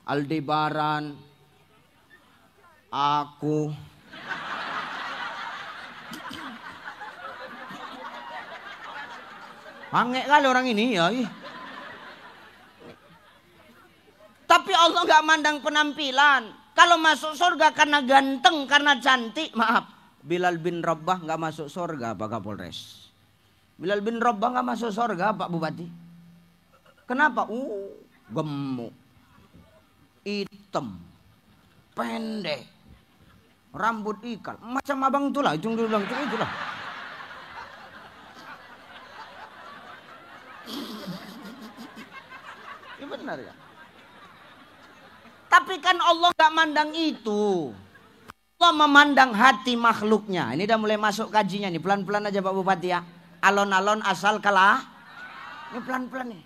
Speaker 1: Aldebaran, aku. Angek kali orang ini ya. Tapi Allah nggak mandang penampilan. Kalau masuk surga karena ganteng, karena cantik, maaf. Bilal bin Rabah nggak masuk surga Pak Kapolres. Bilal bin Rabah nggak masuk surga Pak Bupati. Kenapa? Gemuk, hitam, pendek, rambut ikal, macam abang itulah, itulah. Ini benar ya. Tapi kan Allah gak mandang itu. Allah memandang hati makhluknya. Ini udah mulai masuk kajinya nih. Pelan-pelan aja Pak Bupati ya. Alon-alon asal kalah. Ini pelan-pelan nih.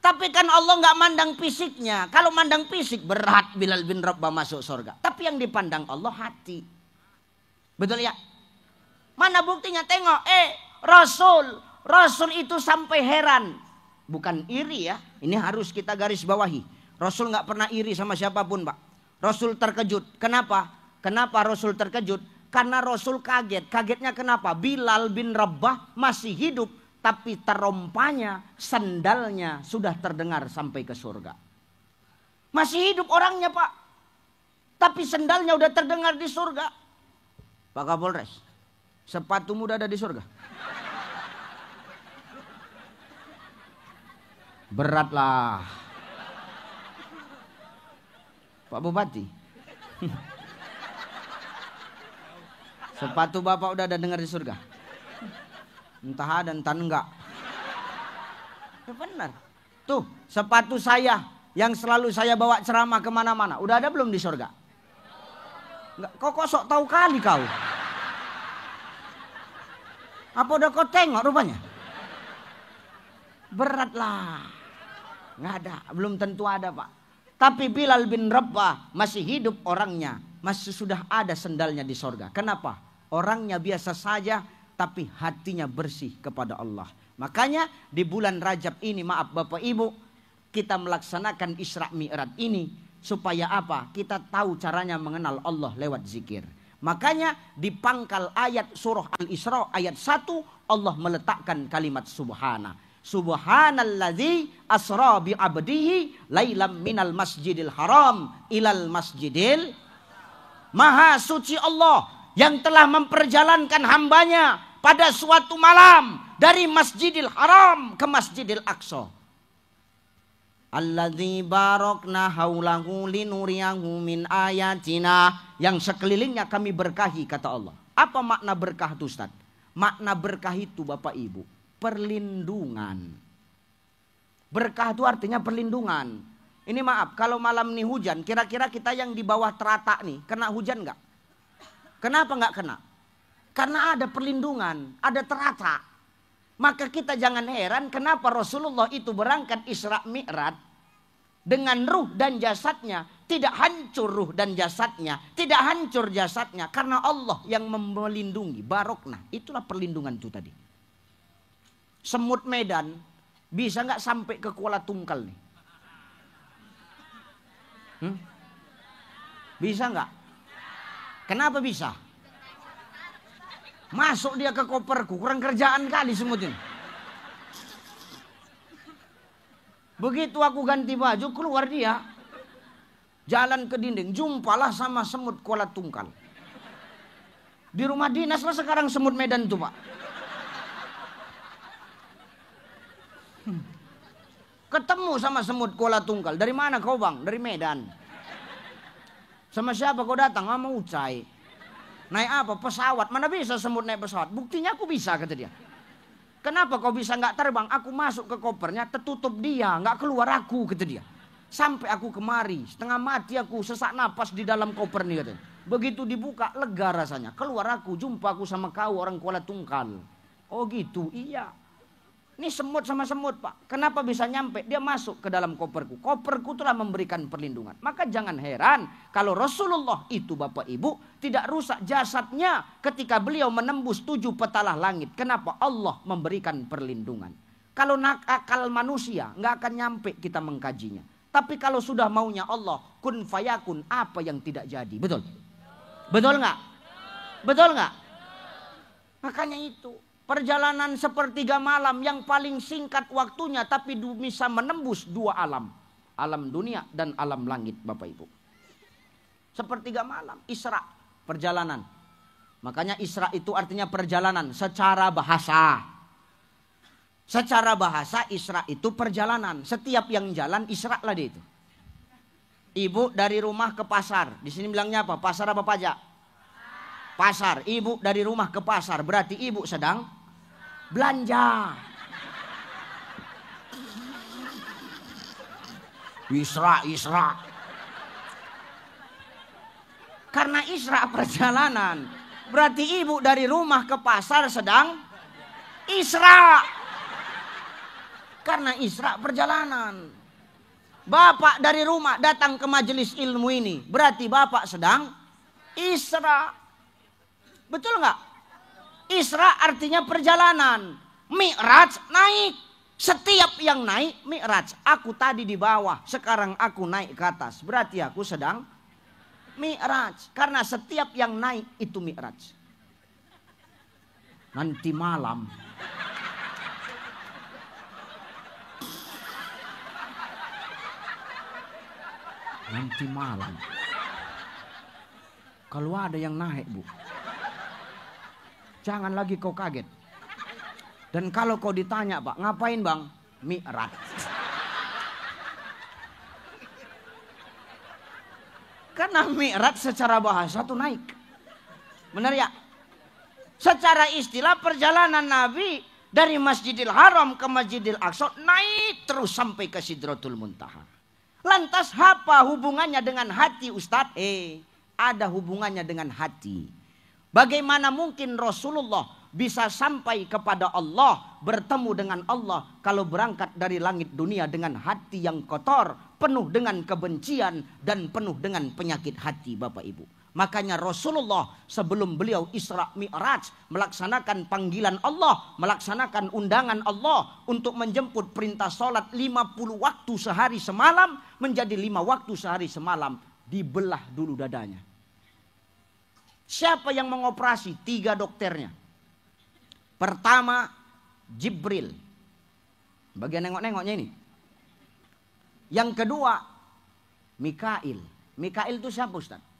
Speaker 1: Tapi kan Allah gak mandang fisiknya. Kalau mandang fisik berat Bilal bin Rabah masuk surga. Tapi yang dipandang Allah hati. Betul ya? Mana buktinya? Tengok. Rasul itu sampai heran. Bukan iri ya. Ini harus kita garis bawahi. Rasul nggak pernah iri sama siapapun Pak. Rasul terkejut. Kenapa? Kenapa Rasul terkejut? Karena Rasul kaget. Kagetnya kenapa? Bilal bin Rabah masih hidup. Tapi terompanya, sendalnya sudah terdengar sampai ke surga. Masih hidup orangnya Pak. Tapi sendalnya udah terdengar di surga. Pak Kapolres, sepatumu udah ada di surga? Beratlah. Pak Bupati, sepatu Bapak udah ada dengar di surga? Entah ada, entah enggak. Ya benar. Tuh, sepatu saya yang selalu saya bawa ceramah kemana-mana. Udah ada belum di surga? Enggak, kok sok tahu kali kau? Apa udah kau tengok rupanya? Beratlah. Nggak ada, belum tentu ada Pak. Tapi Bilal bin Rabah masih hidup orangnya. Masih sudah ada sendalnya di sorga. Kenapa? Orangnya biasa saja. Tapi hatinya bersih kepada Allah. Makanya di bulan Rajab ini, maaf Bapak Ibu, kita melaksanakan Isra Mi'raj ini. Supaya apa? Kita tahu caranya mengenal Allah lewat zikir. Makanya di pangkal ayat surah Al-Isra ayat 1. Allah meletakkan kalimat subhana. Subhanalladzi asra bi abdihi lailam minal masjidil haram ilal masjidil. Maha suci Allah yang telah memperjalankan hambanya pada suatu malam dari Masjidil Haram ke Masjidil Aqsa. Alladzi barakna haulahu linuriyahu min ayatina, yang sekelilingnya kami berkahi kata Allah. Apa makna berkah itu Ustaz? Makna berkah itu Bapak Ibu, perlindungan. Berkah itu artinya perlindungan. Ini maaf, kalau malam nih hujan, kira-kira kita yang di bawah teratak nih, kena hujan nggak? Kenapa nggak kena? Karena ada perlindungan, ada teratak. Maka kita jangan heran kenapa Rasulullah itu berangkat Isra Mi'raj dengan ruh dan jasadnya. Tidak hancur ruh dan jasadnya, tidak hancur jasadnya. Karena Allah yang melindungi, barokna. Itulah perlindungan itu tadi. Semut Medan bisa nggak sampai ke Kuala Tungkal nih? Bisa nggak? Kenapa bisa? Masuk dia ke koperku, kurang kerjaan kali semut ini. Begitu aku ganti baju, keluar dia. Jalan ke dinding, jumpalah sama semut Kuala Tungkal. Di rumah dinas lah sekarang semut Medan tuh, Pak. Ketemu sama semut Kuala Tungkal. Dari mana kau, Bang? Dari Medan. Sama siapa kau datang? Ah, mau Ucai. Naik apa? Pesawat. Mana bisa semut naik pesawat? Buktinya aku bisa, kata dia. Kenapa kau bisa nggak terbang? Aku masuk ke kopernya, tertutup dia, nggak keluar aku, kata dia. Sampai aku kemari, setengah mati aku, sesak napas di dalam koper nih, katanya. Begitu dibuka, lega rasanya. Keluar aku, jumpa aku sama kau orang Kuala Tungkal. Oh gitu, iya. Ini semut sama semut, Pak. Kenapa bisa nyampe? Dia masuk ke dalam koperku. Koperku telah memberikan perlindungan. Maka jangan heran kalau Rasulullah itu, Bapak Ibu, tidak rusak jasadnya ketika beliau menembus 7 petalah langit. Kenapa? Allah memberikan perlindungan. Kalau akal manusia nggak akan nyampe kita mengkajinya. Tapi kalau sudah maunya Allah, kun fayakun, apa yang tidak jadi. Betul? Betul nggak? Betul nggak? Makanya itu. Perjalanan sepertiga malam yang paling singkat waktunya tapi bisa menembus 2 alam. Alam dunia dan alam langit, Bapak Ibu. Sepertiga malam, Isra, perjalanan. Makanya Isra itu artinya perjalanan secara bahasa. Secara bahasa Isra itu perjalanan. Setiap yang jalan Isra lah dia itu. Ibu dari rumah ke pasar. Di sini bilangnya apa? Pasar apa pajak? Pasar. Ibu dari rumah ke pasar. Berarti ibu sedang belanja. Isra. Karena Isra perjalanan. Berarti ibu dari rumah ke pasar sedang Isra. Karena Isra perjalanan. Bapak dari rumah datang ke majelis ilmu ini. Berarti bapak sedang Isra. Betul nggak? Isra artinya perjalanan. Mi'raj naik. Setiap yang naik Mi'raj. Aku tadi di bawah, sekarang aku naik ke atas. Berarti aku sedang Mi'raj. Karena setiap yang naik itu Mi'raj. Nanti malam. Nanti malam. Kalau ada yang naik, Bu, jangan lagi kau kaget. Dan kalau kau ditanya, Pak, ngapain Bang? Mi'raj. Karena Mi'raj secara bahasa tuh naik. Benar ya? Secara istilah perjalanan Nabi dari Masjidil Haram ke Masjidil Aqsa naik terus sampai ke Sidratul Muntaha. Lantas apa hubungannya dengan hati, Ustadz? Ada hubungannya dengan hati. Bagaimana mungkin Rasulullah bisa sampai kepada Allah, bertemu dengan Allah, kalau berangkat dari langit dunia dengan hati yang kotor, penuh dengan kebencian dan penuh dengan penyakit hati, Bapak Ibu. Makanya Rasulullah sebelum beliau Isra Mi'raj melaksanakan panggilan Allah, melaksanakan undangan Allah untuk menjemput perintah sholat 50 waktu sehari semalam menjadi 5 waktu sehari semalam, dibelah dulu dadanya. Siapa yang mengoperasi? 3 dokternya. Pertama Jibril, bagian nengok-nengoknya ini. Yang kedua Mikail. Mikail itu siapa, Ustaz?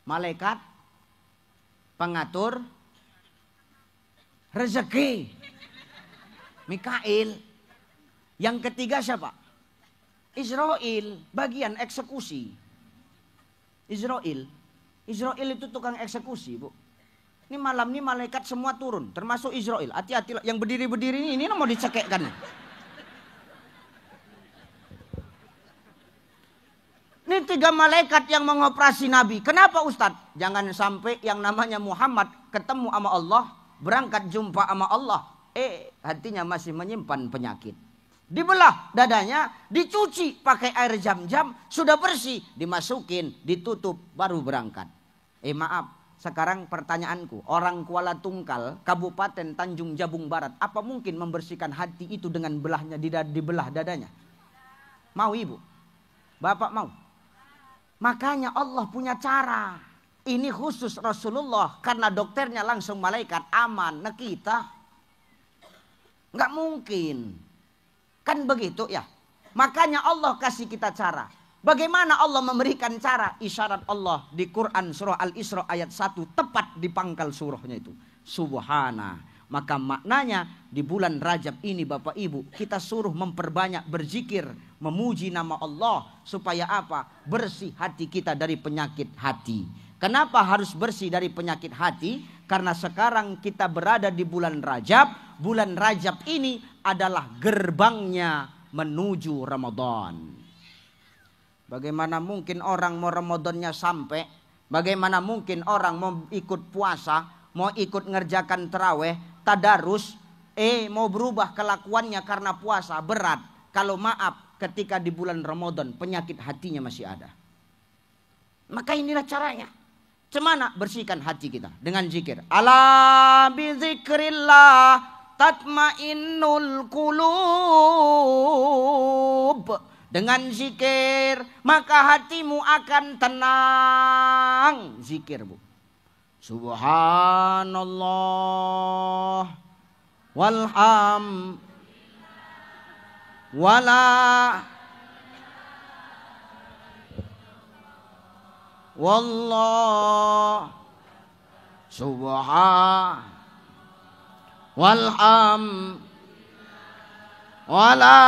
Speaker 1: Malaikat pengatur rezeki. Mikail. Yang ketiga siapa? Israel, bagian eksekusi. Israel itu tukang eksekusi, Bu. Ini malam ini malaikat semua turun, termasuk Israel. Hati-hati, yang berdiri-berdiri ini mau dicekekkan. Ini 3 malaikat yang mengoperasi Nabi. Kenapa, Ustadz? Jangan sampai yang namanya Muhammad ketemu sama Allah, berangkat jumpa sama Allah, hatinya masih menyimpan penyakit. Dibelah dadanya, dicuci pakai air jam-jam, sudah bersih, dimasukin, ditutup, baru berangkat. Maaf, sekarang pertanyaanku, orang Kuala Tungkal, Kabupaten Tanjung Jabung Barat, apa mungkin membersihkan hati itu dengan belahnya, dibelah dadanya? Mau Ibu? Bapak mau? Makanya Allah punya cara. Ini khusus Rasulullah karena dokternya langsung malaikat aman. Nah kita nggak mungkin. Kan begitu ya. Makanya Allah kasih kita cara. Bagaimana Allah memberikan cara? Isyarat Allah di Quran surah Al-Isra ayat 1 tepat di pangkal surahnya itu. Subhana. Maka maknanya di bulan Rajab ini Bapak Ibu kita suruh memperbanyak berzikir, memuji nama Allah supaya apa? Bersih hati kita dari penyakit hati. Kenapa harus bersih dari penyakit hati? Karena sekarang kita berada di bulan Rajab. Bulan Rajab ini adalah gerbangnya menuju Ramadan. Bagaimana mungkin orang mau Ramadannya sampai? Bagaimana mungkin orang mau ikut puasa, mau ikut ngerjakan terawih, tadarus, mau berubah kelakuannya karena puasa berat. Kalau maaf, ketika di bulan Ramadan penyakit hatinya masih ada. Maka inilah caranya. Cemana bersihkan hati kita dengan zikir. Ala bi zikrillah tatmainnul qulub. Dengan zikir maka hatimu akan tenang. Zikir, Bu. Subhanallah walham wala wallah subhan walham wala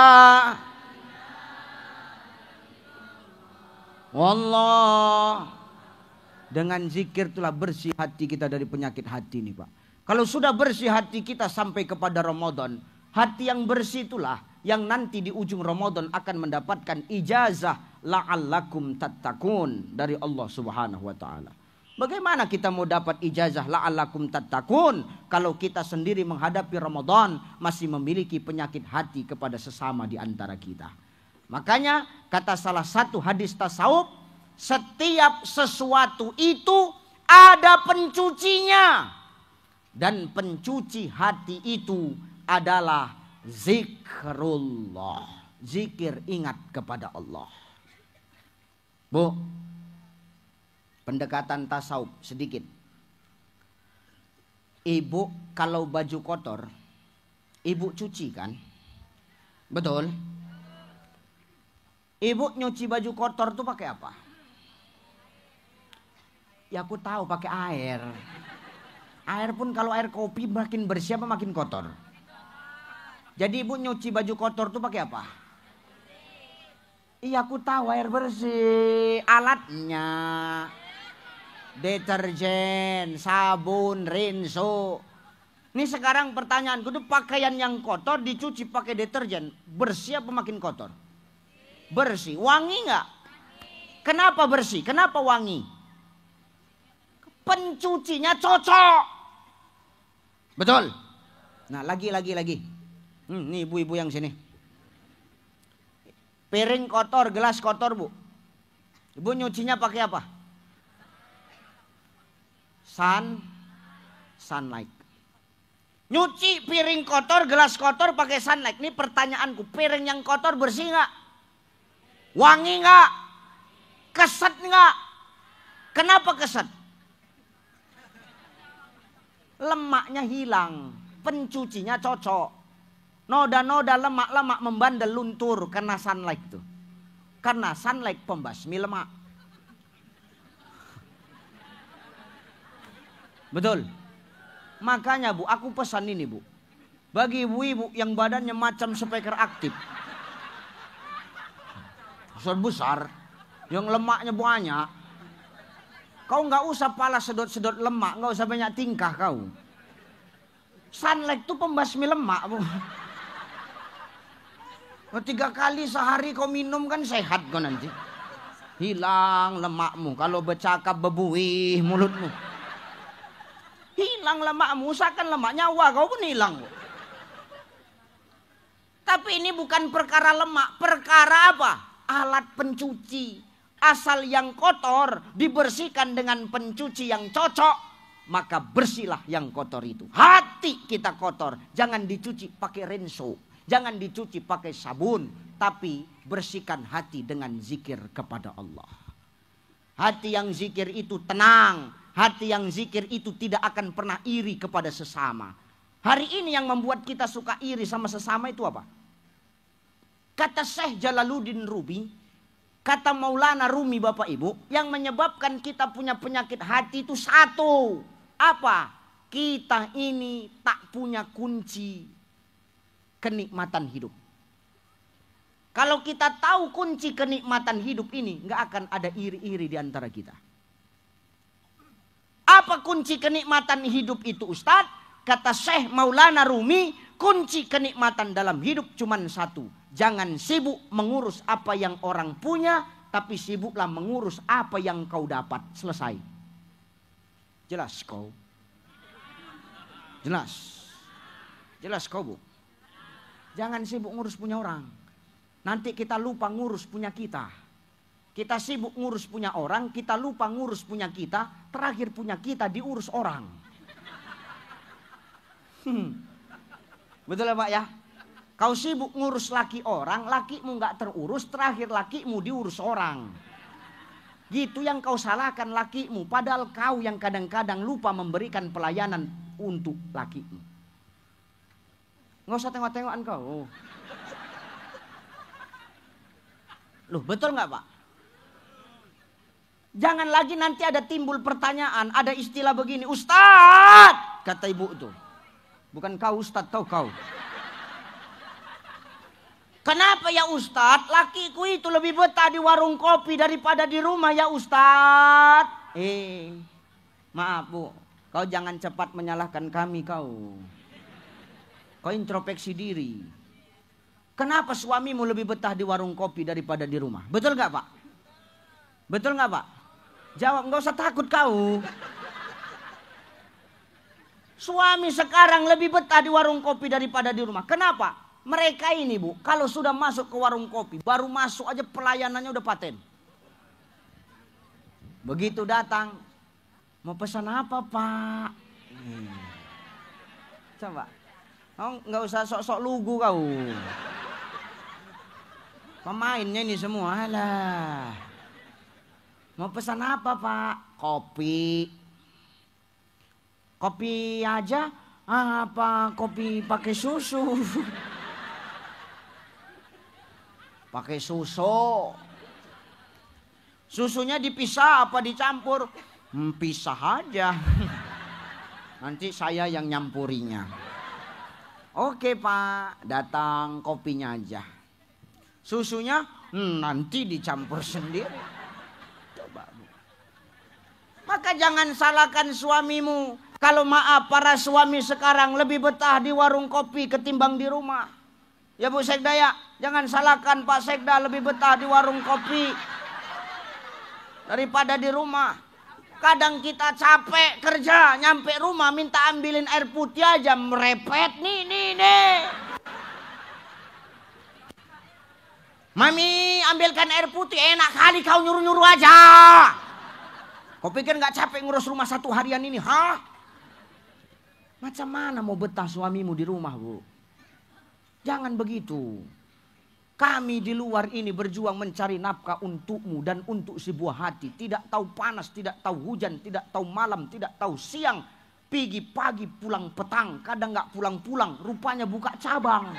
Speaker 1: wallah. Dengan zikir itulah bersih hati kita dari penyakit hati ini, Pak. Kalau sudah bersih hati kita sampai kepada Ramadan, hati yang bersih itulah yang nanti di ujung Ramadan akan mendapatkan ijazah la'allakum tattaqun dari Allah Subhanahu wa taala. Bagaimana kita mau dapat ijazah la'allakum tattaqun kalau kita sendiri menghadapi Ramadan masih memiliki penyakit hati kepada sesama di antara kita? Makanya kata salah satu hadis tasawuf, setiap sesuatu itu ada pencucinya. Dan pencuci hati itu adalah zikrullah. Zikir, ingat kepada Allah. Bu, pendekatan tasawuf sedikit. Ibu kalau baju kotor, ibu cuci kan? Betul? Ibu nyuci baju kotor tuh pakai apa? Ya aku tahu pakai air. Air pun kalau air kopi makin bersih apa makin kotor? Jadi ibu nyuci baju kotor tuh pakai apa? Iya aku tahu air bersih. Alatnya deterjen, sabun, rinso. Ini sekarang pertanyaanku tuh pakaian yang kotor dicuci pakai deterjen, bersih apa makin kotor? Bersih. Wangi nggak? Kenapa bersih? Kenapa wangi? Pencucinya cocok. Betul. Nah lagi. Nih ibu-ibu yang sini. Piring kotor, gelas kotor, Bu. Ibu nyucinya pakai apa? Sunlight. Nyuci piring kotor, gelas kotor pakai sunlight. Ini pertanyaanku, piring yang kotor bersih nggak? Wangi nggak? Keset nggak? Kenapa keset? Lemaknya hilang, pencucinya cocok. Noda-noda lemak-lemak membandel luntur karena sunlight tuh. Karena sunlight pembasmi lemak. Betul. Makanya Bu, aku pesan ini Bu. Bagi ibu-ibu yang badannya macam speaker aktif. Besar, yang lemaknya banyak. Kau nggak usah pala sedot-sedot lemak, nggak usah banyak tingkah kau. Sunlight itu pembasmi lemak, Bu. 3 kali sehari kau minum kan sehat kau nanti. Hilang lemakmu. Kalau bercakap bebuih mulutmu. Hilang lemakmu, usahakan lemak nyawa kau pun hilang. Bu. Tapi ini bukan perkara lemak, perkara apa? Alat pencuci. Asal yang kotor dibersihkan dengan pencuci yang cocok, maka bersihlah yang kotor itu. Hati kita kotor, jangan dicuci pakai rinso, jangan dicuci pakai sabun, tapi bersihkan hati dengan zikir kepada Allah. Hati yang zikir itu tenang. Hati yang zikir itu tidak akan pernah iri kepada sesama. Hari ini yang membuat kita suka iri sama sesama itu apa? Kata Syekh Jalaluddin Rumi, kata Maulana Rumi Bapak Ibu, yang menyebabkan kita punya penyakit hati itu satu. Apa? Kita ini tak punya kunci kenikmatan hidup. Kalau kita tahu kunci kenikmatan hidup ini, nggak akan ada iri-iri di antara kita. Apa kunci kenikmatan hidup itu Ustadz? Kata Syekh Maulana Rumi, kunci kenikmatan dalam hidup cuma satu. Jangan sibuk mengurus apa yang orang punya, tapi sibuklah mengurus apa yang kau dapat. Selesai. Jelas kau? Jelas? Jelas kau, Bu? Jangan sibuk ngurus punya orang. Nanti kita lupa ngurus punya kita. Kita sibuk ngurus punya orang, kita lupa ngurus punya kita. Terakhir punya kita diurus orang. Betul ya Pak ya? Kau sibuk ngurus laki orang, lakimu nggak terurus, terakhir lakimu diurus orang. Gitu yang kau salahkan lakimu, padahal kau yang kadang-kadang lupa memberikan pelayanan untuk lakimu. Nggak usah tengok-tengokan kau. Loh betul nggak Pak? Jangan lagi nanti ada timbul pertanyaan, ada istilah begini, Ustadz, kata ibu itu. Bukan kau Ustadz, tahu kau. Kenapa ya Ustadz, lakiku itu lebih betah di warung kopi daripada di rumah ya Ustadz. Maaf Bu, kau jangan cepat menyalahkan kami kau. Kau introspeksi diri. Kenapa suamimu lebih betah di warung kopi daripada di rumah? Betul nggak Pak? Betul nggak Pak? Jawab, nggak usah takut kau. Suami sekarang lebih betah di warung kopi daripada di rumah. Kenapa? Mereka ini Bu, kalau sudah masuk ke warung kopi, baru masuk aja pelayanannya udah paten. Begitu datang, mau pesan apa Pak? Coba, kau nggak usah sok-sok lugu kau. Pemainnya ini semua lah. Mau pesan apa Pak? Kopi. Kopi aja? Apa kopi pakai susu? Pakai susu. Susunya dipisah apa dicampur? Pisah aja. Nanti saya yang nyampurinya. Oke Pak, datang kopinya aja. Susunya nanti dicampur sendiri. Coba Bu. Maka jangan salahkan suamimu. Kalau maaf para suami sekarang lebih betah di warung kopi ketimbang di rumah. Ya Bu Sekda ya, jangan salahkan Pak Sekda lebih betah di warung kopi daripada di rumah. Kadang kita capek kerja, nyampe rumah minta ambilin air putih aja merepet nih. Mami ambilkan air putih, enak kali kau nyuruh-nyuruh aja. Kau pikir gak capek ngurus rumah satu harian ini, hah? Macam mana mau betah suamimu di rumah Bu? Jangan begitu. Kami di luar ini berjuang mencari nafkah untukmu dan untuk sebuah hati. Tidak tahu panas, tidak tahu hujan, tidak tahu malam, tidak tahu siang. Pergi pagi pulang petang, kadang gak pulang-pulang, rupanya buka cabang.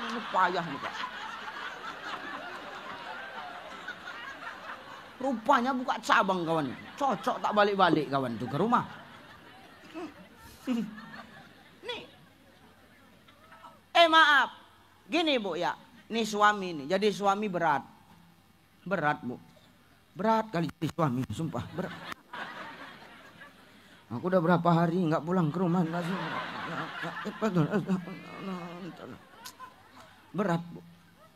Speaker 1: Ini payah nih Pak. Rupanya buka cabang kawan. Cocok tak balik-balik kawan tuh ke rumah. Nih. Maaf. Gini Bu ya. Nih suami nih. Jadi suami berat. Berat Bu. Berat kali jadi suami. Sumpah berat. Aku udah berapa hari nggak pulang ke rumah. Berat Bu.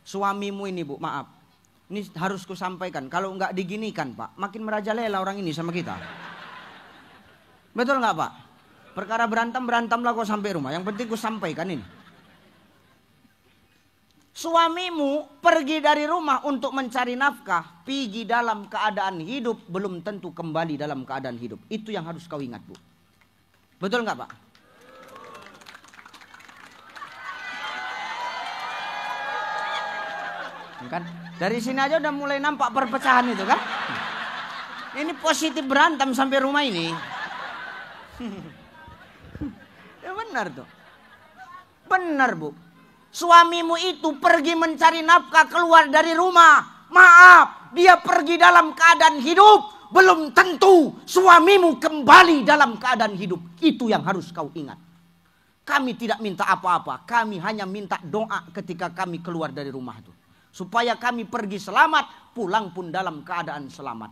Speaker 1: Suamimu ini Bu, maaf. Ini harus ku sampaikan. Kalau nggak diginikan Pak, makin merajalela orang ini sama kita. Betul nggak Pak? Perkara berantemlah kau sampai rumah. Yang penting ku sampaikan ini. Suamimu pergi dari rumah untuk mencari nafkah, pergi dalam keadaan hidup, belum tentu kembali dalam keadaan hidup. Itu yang harus kau ingat Bu. Betul nggak Pak? Kan? Dari sini aja udah mulai nampak perpecahan itu kan? Ini positif berantem sampai rumah ini. Ya benar tuh. Benar bu. Suamimu itu pergi mencari nafkah keluar dari rumah. Maaf, dia pergi dalam keadaan hidup. Belum tentu suamimu kembali dalam keadaan hidup. Itu yang harus kau ingat. Kami tidak minta apa-apa. Kami hanya minta doa ketika kami keluar dari rumah itu. Supaya kami pergi selamat, pulang pun dalam keadaan selamat.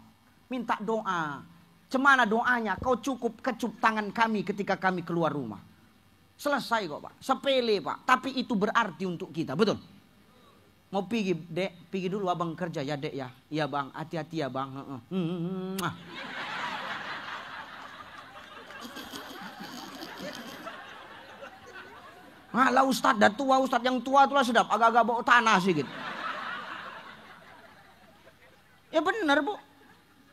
Speaker 1: Minta doa. Cemana doanya? Kau cukup kecup tangan kami ketika kami keluar rumah. Selesai kok Pak. Sepele Pak. Tapi itu berarti untuk kita. Betul? Mau pergi dek. Pergi dulu abang kerja ya dek ya. Iya bang. Hati-hati ya bang. Malah Ustadz dah tua. Ustadz yang tua itulah sedap. Agak-agak bawa tanah sih gitu. Ya benar bu.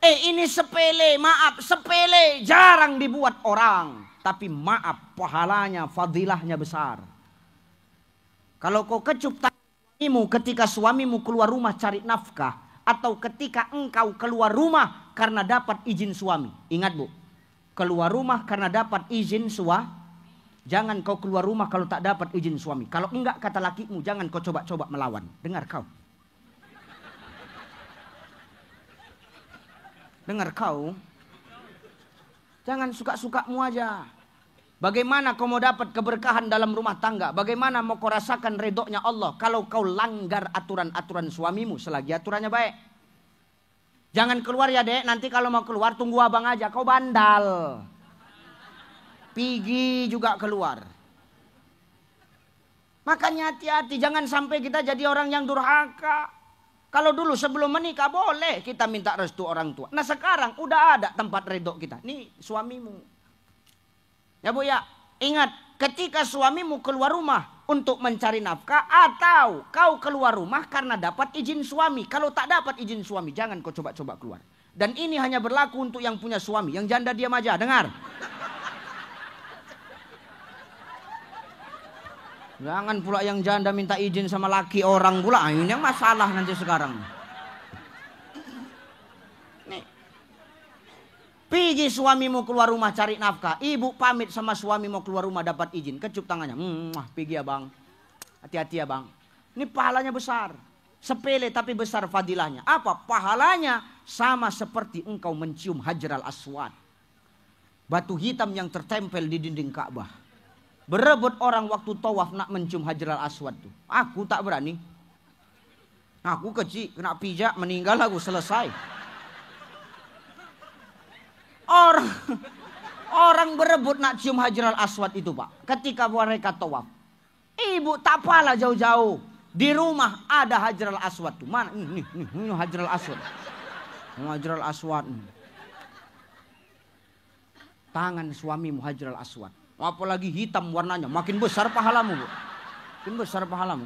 Speaker 1: Ini sepele. Maaf sepele. Jarang dibuat orang. Tapi maaf, pahalanya, fadilahnya besar. Kalau kau kecup tanganmu ketika suamimu keluar rumah cari nafkah. Atau ketika engkau keluar rumah karena dapat izin suami. Ingat bu, keluar rumah karena dapat izin suami. Jangan kau keluar rumah kalau tak dapat izin suami. Kalau enggak kata lakimu, jangan kau coba-coba melawan. Dengar kau. Dengar kau. Jangan suka-sukamu aja. Bagaimana kau mau dapat keberkahan dalam rumah tangga? Bagaimana mau kau rasakan redoknya Allah kalau kau langgar aturan-aturan suamimu selagi aturannya baik? Jangan keluar ya dek, nanti kalau mau keluar tunggu abang aja, kau bandal. Pigi juga keluar. Makanya hati-hati, jangan sampai kita jadi orang yang durhaka. Kalau dulu sebelum menikah boleh kita minta restu orang tua. Nah sekarang udah ada tempat redok kita. Nih suamimu. Ya bu ya, ingat ketika suamimu keluar rumah untuk mencari nafkah atau kau keluar rumah karena dapat izin suami. Kalau tak dapat izin suami jangan kau coba-coba keluar. Dan ini hanya berlaku untuk yang punya suami. Yang janda diam aja, dengar. Jangan pula yang janda minta izin sama laki orang pula. Ini yang masalah nanti sekarang. Nih. Pergi suamimu keluar rumah cari nafkah. Ibu pamit sama suami mau keluar rumah dapat izin. Kecup tangannya. Pergi ya bang. Hati-hati ya bang. Ini pahalanya besar. Sepele tapi besar fadilahnya. Apa? Pahalanya sama seperti engkau mencium Hajar al-Aswad. Batu hitam yang tertempel di dinding Ka'bah. Berebut orang waktu tawaf nak mencium Hajar al-Aswad tuh. Aku tak berani. Aku kecil, kena pijak, meninggal aku, selesai. Orang berebut nak cium Hajar al-Aswad itu pak. Ketika mereka tawaf. Ibu tak apalah jauh-jauh. Di rumah ada Hajar al-Aswad tuh. Mana? Ini Hajar al-Aswad. Hajar al-Aswad. Tangan suamimu Hajar al-Aswad. Apalagi hitam warnanya. Makin besar pahalamu bu. Makin besar pahalamu.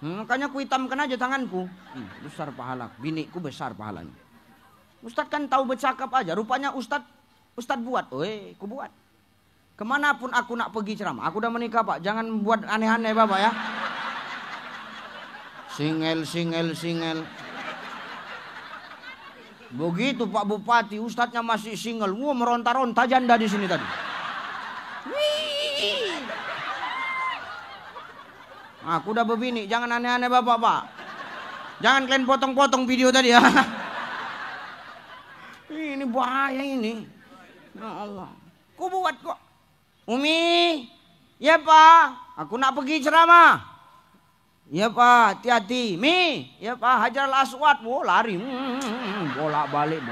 Speaker 1: Makanya ku hitamkan aja tanganku. Besar pahala. Biniku besar pahalanya. Ustadz kan tahu bercakap aja. Rupanya Ustadz buat. Ku buat. Kemanapun aku nak pergi ceramah. Aku udah menikah pak. Jangan buat aneh-aneh bapak ya. Singel. Begitu Pak Bupati, Ustadznya masih single. Wah meronta-ronta janda di sini tadi. Aku udah berbini. Jangan aneh-aneh bapak pak. Jangan kalian potong-potong video tadi ya. Ini bahaya ini. Ya Allah. Ku buat kok. Umi. Ya Pak. Aku nak pergi ceramah. Ya Pak. Hati-hati. Mi. Ya Pak. Hajar al-Aswad. Oh lari. Bolak-balik.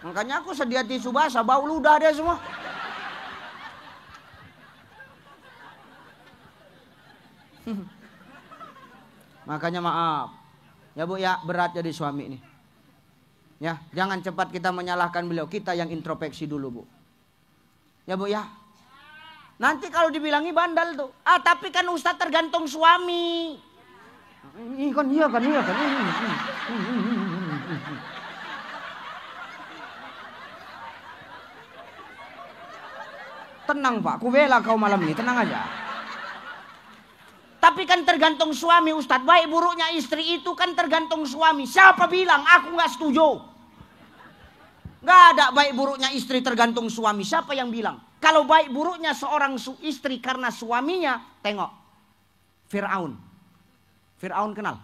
Speaker 1: Makanya aku sedia tisu basah. Bau ludah dia semua. Makanya maaf. Ya Bu ya, berat jadi suami ini. Ya, jangan cepat kita menyalahkan beliau. Kita yang introspeksi dulu Bu. Ya Bu ya. Nanti kalau dibilangi bandal tuh. Tapi kan Ustadz tergantung suami. Iya kan. Tenang Pak, ku bela kau malam ini, tenang aja. Tapi kan tergantung suami Ustadz. Baik buruknya istri itu kan tergantung suami. Siapa bilang? Aku nggak setuju. Nggak ada baik buruknya istri tergantung suami. Siapa yang bilang? Kalau baik buruknya seorang istri karena suaminya, tengok. Fir'aun. Fir'aun kenal?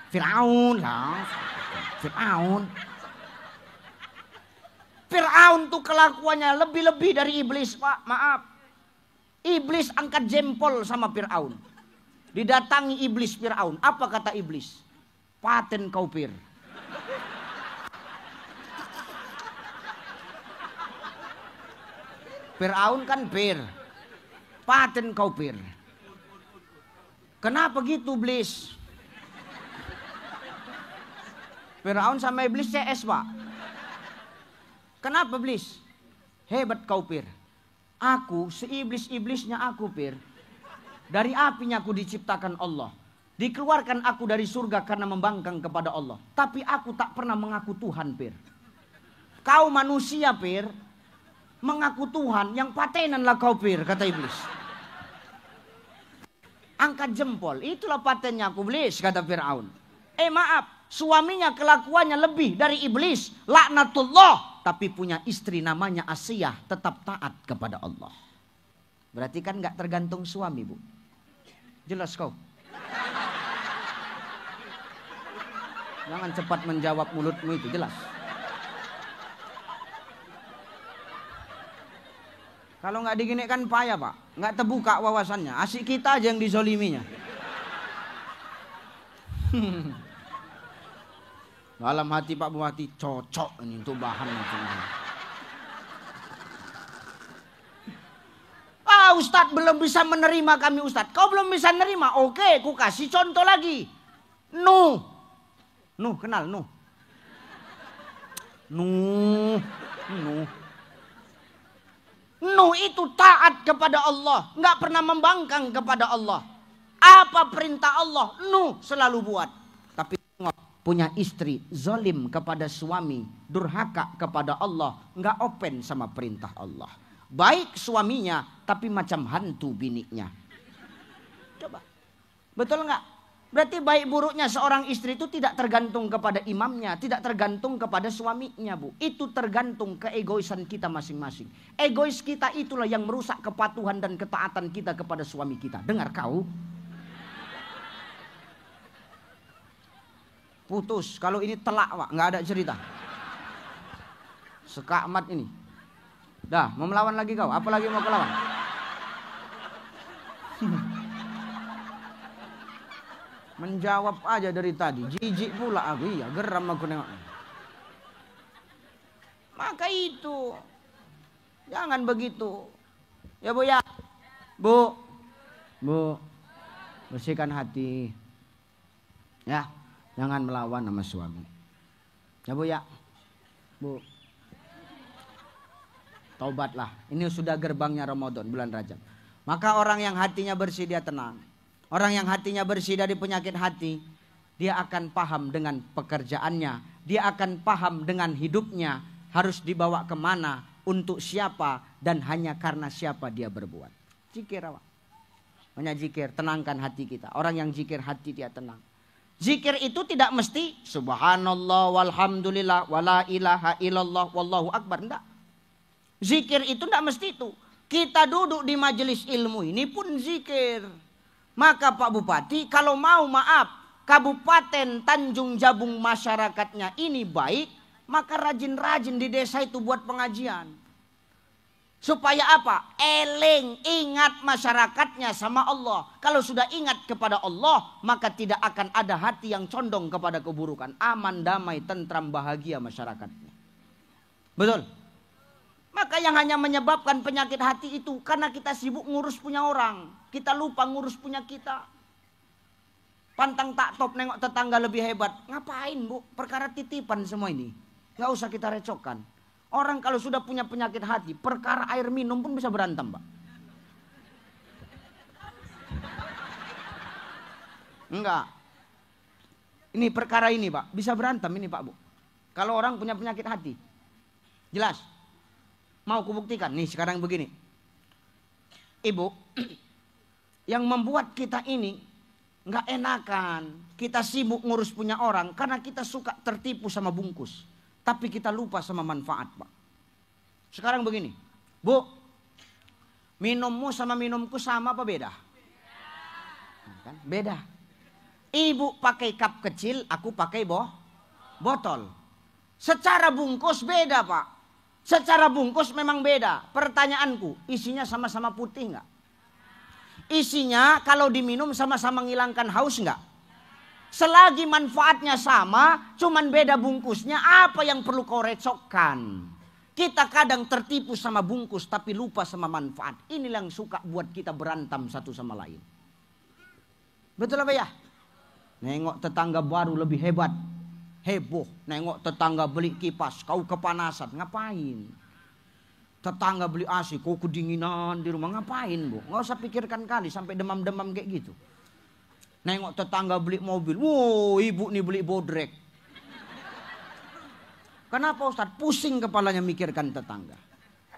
Speaker 1: Fir'aun lah. Fir'aun. Fir'aun tuh kelakuannya lebih-lebih dari iblis, Pak. Maaf. Iblis angkat jempol sama Fir'aun. Didatangi iblis Fir'aun. Apa kata iblis? Paten kau Fir. Fir'aun kan Fir. Paten kau Fir. Kenapa gitu iblis? Fir'aun sama iblis CS, Pak. Kenapa iblis? Hebat kau Fir. Aku seiblis-iblisnya aku Fir. Dari apinya aku diciptakan Allah. Dikeluarkan aku dari surga karena membangkang kepada Allah. Tapi aku tak pernah mengaku Tuhan Fir. Kau manusia Fir. Mengaku Tuhan, yang patenanlah kau Fir, kata iblis. Angkat jempol, itulah patennya aku iblis, kata Fir'aun. Maaf, suaminya kelakuannya lebih dari iblis, laknatullah. Tapi punya istri namanya Asiyah, tetap taat kepada Allah. Berarti kan gak tergantung suami, Bu. Jelas kau? Jangan cepat menjawab mulutmu itu, jelas. Kalau nggak diginikan payah, Pak. Nggak terbuka wawasannya. Asik kita aja yang dizoliminya. Dalam hati Pak Bupati cocok ini untuk bahan itu. Ustadz belum bisa menerima kami Ustadz. Kau belum bisa menerima? Oke, ku kasih contoh lagi. Nuh kenal Nuh? Nuh itu taat kepada Allah, nggak pernah membangkang kepada Allah. Apa perintah Allah, Nuh selalu buat. Tapi punya istri zalim kepada suami, durhaka kepada Allah, nggak open sama perintah Allah. Baik suaminya, tapi macam hantu biniknya. Coba, betul nggak? Berarti baik buruknya seorang istri itu tidak tergantung kepada imamnya, tidak tergantung kepada suaminya, Bu. Itu tergantung keegoisan kita masing-masing. Egois kita itulah yang merusak kepatuhan dan ketaatan kita kepada suami kita. Dengar kau? Putus, kalau ini telak, Pak, nggak ada cerita. Sekamat ini. Dah, mau melawan lagi kau? Apalagi mau kelawan? Menjawab aja dari tadi. Jijik pula aku. Iya, geram aku nengok. Maka itu. Jangan begitu. Ya Bu ya. Bu. Bersihkan hati. Ya. Jangan melawan sama suami. Ya Bu ya. Bu. Taubatlah. Ini sudah gerbangnya Ramadan, bulan Rajab. Maka orang yang hatinya bersih dia tenang. Orang yang hatinya bersih dari penyakit hati, dia akan paham dengan pekerjaannya. Dia akan paham dengan hidupnya. Harus dibawa kemana, untuk siapa, dan hanya karena siapa dia berbuat. Zikir apa? Hanya zikir, tenangkan hati kita. Orang yang zikir hati dia tenang. Zikir itu tidak mesti subhanallah walhamdulillah wala ilaha illallah wallahu akbar. Enggak. Zikir itu tidak mesti itu. Kita duduk di majelis ilmu ini pun zikir. Maka Pak Bupati kalau mau maaf, Kabupaten Tanjung Jabung masyarakatnya ini baik, maka rajin-rajin di desa itu buat pengajian. Supaya apa? Eling, ingat masyarakatnya sama Allah. Kalau sudah ingat kepada Allah, maka tidak akan ada hati yang condong kepada keburukan. Aman, damai, tentram, bahagia masyarakatnya. Betul? Maka yang hanya menyebabkan penyakit hati itu karena kita sibuk ngurus punya orang. Kita lupa ngurus punya kita. Pantang tak top nengok tetangga lebih hebat. Ngapain Bu? Perkara titipan semua ini. Gak usah kita recokkan. Orang kalau sudah punya penyakit hati, perkara air minum pun bisa berantem, Pak. Enggak. Ini perkara ini, Pak. Bisa berantem ini, Pak Bu. Kalau orang punya penyakit hati. Jelas. Mau kubuktikan? Nih sekarang begini. Ibu yang membuat kita ini nggak enakan. Kita sibuk ngurus punya orang karena kita suka tertipu sama bungkus. Tapi kita lupa sama manfaat, Pak. Sekarang begini, Bu, minummu sama minumku sama apa beda? Kan? Beda. Ibu pakai cup kecil, aku pakai botol. Secara bungkus beda, Pak. Secara bungkus memang beda. Pertanyaanku, isinya sama-sama putih nggak? Isinya kalau diminum sama-sama ngilangkan haus nggak? Selagi manfaatnya sama, cuman beda bungkusnya, apa yang perlu kau recokkan? Kita kadang tertipu sama bungkus tapi lupa sama manfaat. Inilah yang suka buat kita berantem satu sama lain. Betul apa ya? Nengok tetangga baru lebih hebat. Heboh. Nengok tetangga beli kipas, kau kepanasan. Ngapain? Tetangga beli AC, kau kedinginan di rumah. Ngapain, Bu? Nggak usah pikirkan kali sampai demam-demam kayak gitu. Nengok tetangga beli mobil. Wow, ibu nih beli bodrek. Kenapa Ustadz? Pusing kepalanya mikirkan tetangga.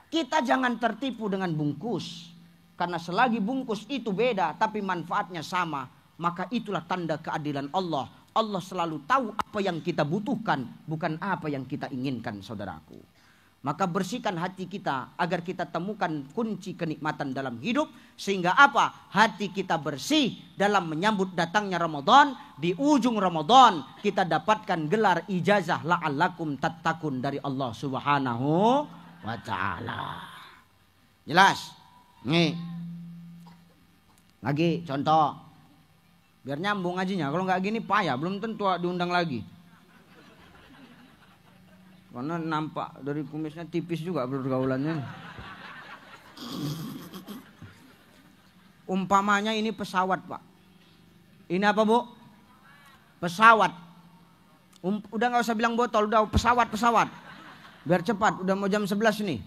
Speaker 1: Kita jangan tertipu dengan bungkus. Karena selagi bungkus itu beda tapi manfaatnya sama, maka itulah tanda keadilan Allah. Allah selalu tahu apa yang kita butuhkan, bukan apa yang kita inginkan, saudaraku. Maka bersihkan hati kita agar kita temukan kunci kenikmatan dalam hidup. Sehingga apa? Hati kita bersih dalam menyambut datangnya Ramadan. Di ujung Ramadan kita dapatkan gelar ijazah la'allakum tattaqun dari Allah Subhanahu wa ta'ala. Jelas? Nih. Lagi contoh. Biar nyambung ajinya. Kalau nggak gini payah, belum tentu diundang lagi. Karena nampak dari kumisnya tipis juga pergaulannya. Umpamanya ini pesawat, Pak. Ini apa, Bu? Pesawat. Udah nggak usah bilang botol, udah pesawat. Biar cepat, udah mau jam 11 nih.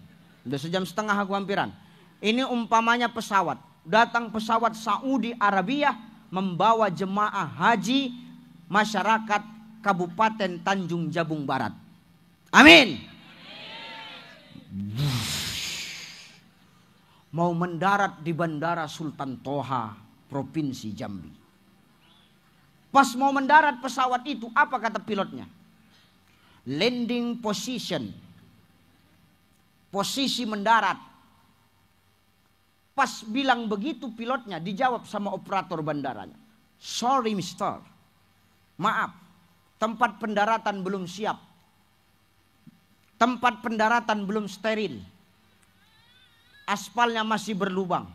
Speaker 1: Udah sejam setengah aku hampiran. Ini umpamanya pesawat. Datang pesawat Saudi Arabia membawa jemaah haji masyarakat Kabupaten Tanjung Jabung Barat. Amin. Mau mendarat di Bandara Sultan Toha, Provinsi Jambi. Pas mau mendarat pesawat itu, apa kata pilotnya? Landing position. Posisi mendarat. Pas bilang begitu pilotnya, dijawab sama operator bandaranya. Sorry mister. Maaf, tempat pendaratan belum siap. Tempat pendaratan belum steril. Aspalnya masih berlubang.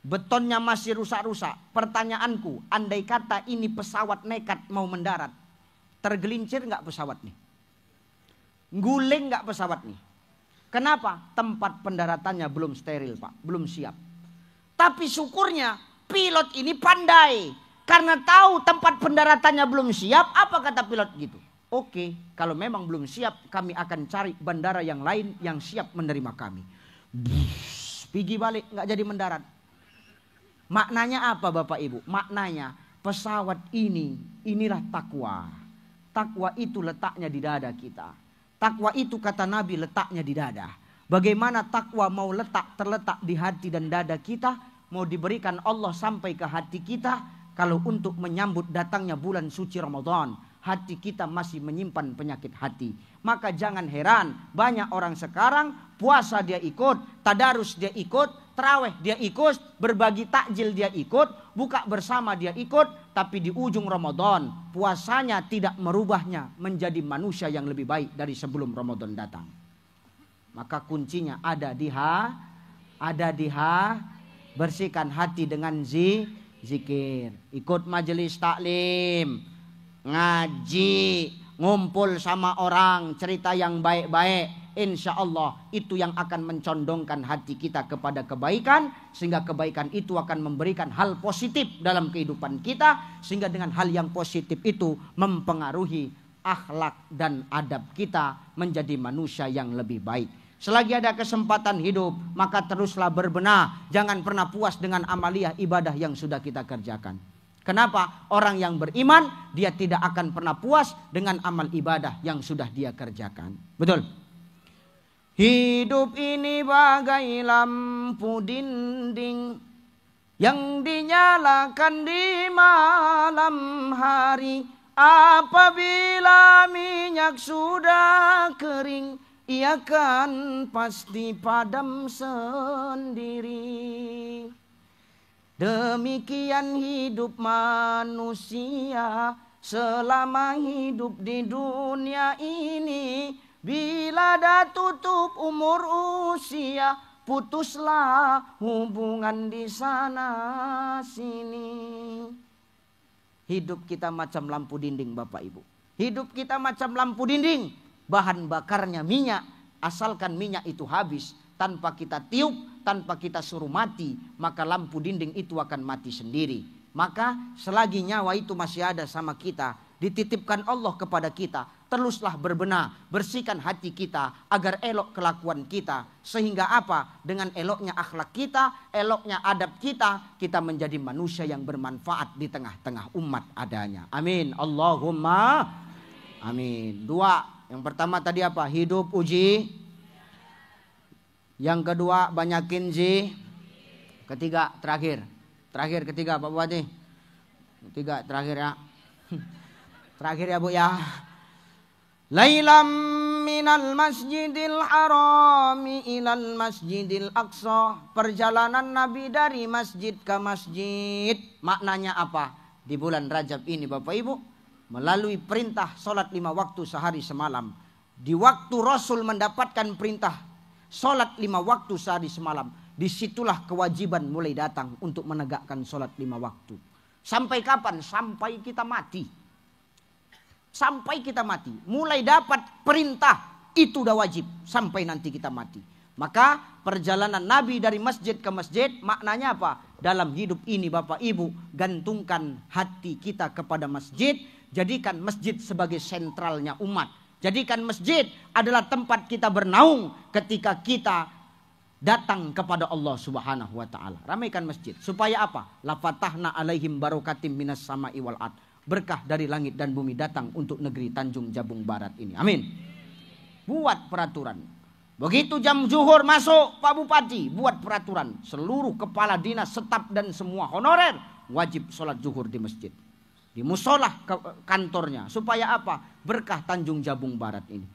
Speaker 1: Betonnya masih rusak-rusak. Pertanyaanku, andai kata ini pesawat nekat mau mendarat, tergelincir nggak pesawat nih? Guling nggak pesawat nih? Kenapa? Tempat pendaratannya belum steril, Pak. Belum siap. Tapi syukurnya pilot ini pandai. Karena tahu tempat pendaratannya belum siap, apa kata pilot gitu? Oke, kalau memang belum siap, kami akan cari bandara yang lain yang siap menerima kami. Pergi balik, nggak jadi mendarat. Maknanya apa, Bapak Ibu? Maknanya pesawat inilah takwa. Takwa itu letaknya di dada kita. Takwa itu kata Nabi letaknya di dada. Bagaimana takwa mau terletak di hati dan dada kita, mau diberikan Allah sampai ke hati kita, kalau untuk menyambut datangnya bulan suci Ramadan. Hati kita masih menyimpan penyakit hati. Maka jangan heran banyak orang sekarang puasa dia ikut, tadarus dia ikut, tarawih dia ikut, berbagi takjil dia ikut, buka bersama dia ikut, tapi di ujung Ramadan puasanya tidak merubahnya menjadi manusia yang lebih baik dari sebelum Ramadan datang. Maka kuncinya ada di bersihkan hati dengan zikir, ikut majelis taklim, ngaji, ngumpul sama orang, cerita yang baik-baik. Insya Allah itu yang akan mencondongkan hati kita kepada kebaikan. Sehingga kebaikan itu akan memberikan hal positif dalam kehidupan kita. Sehingga dengan hal yang positif itu mempengaruhi akhlak dan adab kita menjadi manusia yang lebih baik. Selagi ada kesempatan hidup, maka teruslah berbenah. Jangan pernah puas dengan amaliyah ibadah yang sudah kita kerjakan. Kenapa? Orang yang beriman dia tidak akan pernah puas dengan amal ibadah yang sudah dia kerjakan. Betul? Hidup ini bagai lampu dinding yang dinyalakan di malam hari. Apabila minyak sudah kering, ia kan pasti padam sendiri. Demikian hidup manusia selama hidup di dunia ini. Bila dah tutup umur usia, putuslah hubungan di sana sini. Hidup kita macam lampu dinding Bapak Ibu. Hidup kita macam lampu dinding. Bahan bakarnya minyak. Asalkan minyak itu habis, tanpa kita tiup, tanpa kita suruh mati, maka lampu dinding itu akan mati sendiri. Maka selagi nyawa itu masih ada sama kita, dititipkan Allah kepada kita, teruslah berbenah, bersihkan hati kita agar elok kelakuan kita. Sehingga apa? Dengan eloknya akhlak kita, eloknya adab kita, kita menjadi manusia yang bermanfaat di tengah-tengah umat adanya. Amin. Allahumma amin. Dua. Yang pertama tadi apa? Hidup uji. Yang kedua banyakin Ketiga terakhir. Ketiga Pak Bupati. Ketiga terakhir ya. Terakhir ya Bu ya. Lailam minal masjidil harami ilal masjidil aqsa. Perjalanan Nabi dari masjid ke masjid. Maknanya apa? Di bulan Rajab ini Bapak Ibu, melalui perintah sholat 5 waktu sehari semalam. Di waktu Rasul mendapatkan perintah sholat 5 waktu sehari semalam, disitulah kewajiban mulai datang untuk menegakkan sholat 5 waktu. Sampai kapan? Sampai kita mati. Sampai kita mati. Mulai dapat perintah itu udah wajib sampai nanti kita mati. Maka perjalanan Nabi dari masjid ke masjid maknanya apa? Dalam hidup ini Bapak Ibu, gantungkan hati kita kepada masjid. Jadikan masjid sebagai sentralnya umat. Jadikan masjid adalah tempat kita bernaung ketika kita datang kepada Allah Subhanahu wa taala. Ramaikan masjid supaya apa? La fatahna alaihim barokatim minas sama'i wal ard. Berkah dari langit dan bumi datang untuk negeri Tanjung Jabung Barat ini. Amin. Buat peraturan. Begitu jam zuhur masuk Pak Bupati, buat peraturan. Seluruh kepala dinas, staf dan semua honorer wajib sholat zuhur di masjid. Di musolah kantornya. Supaya apa? Berkah Tanjung Jabung Barat ini.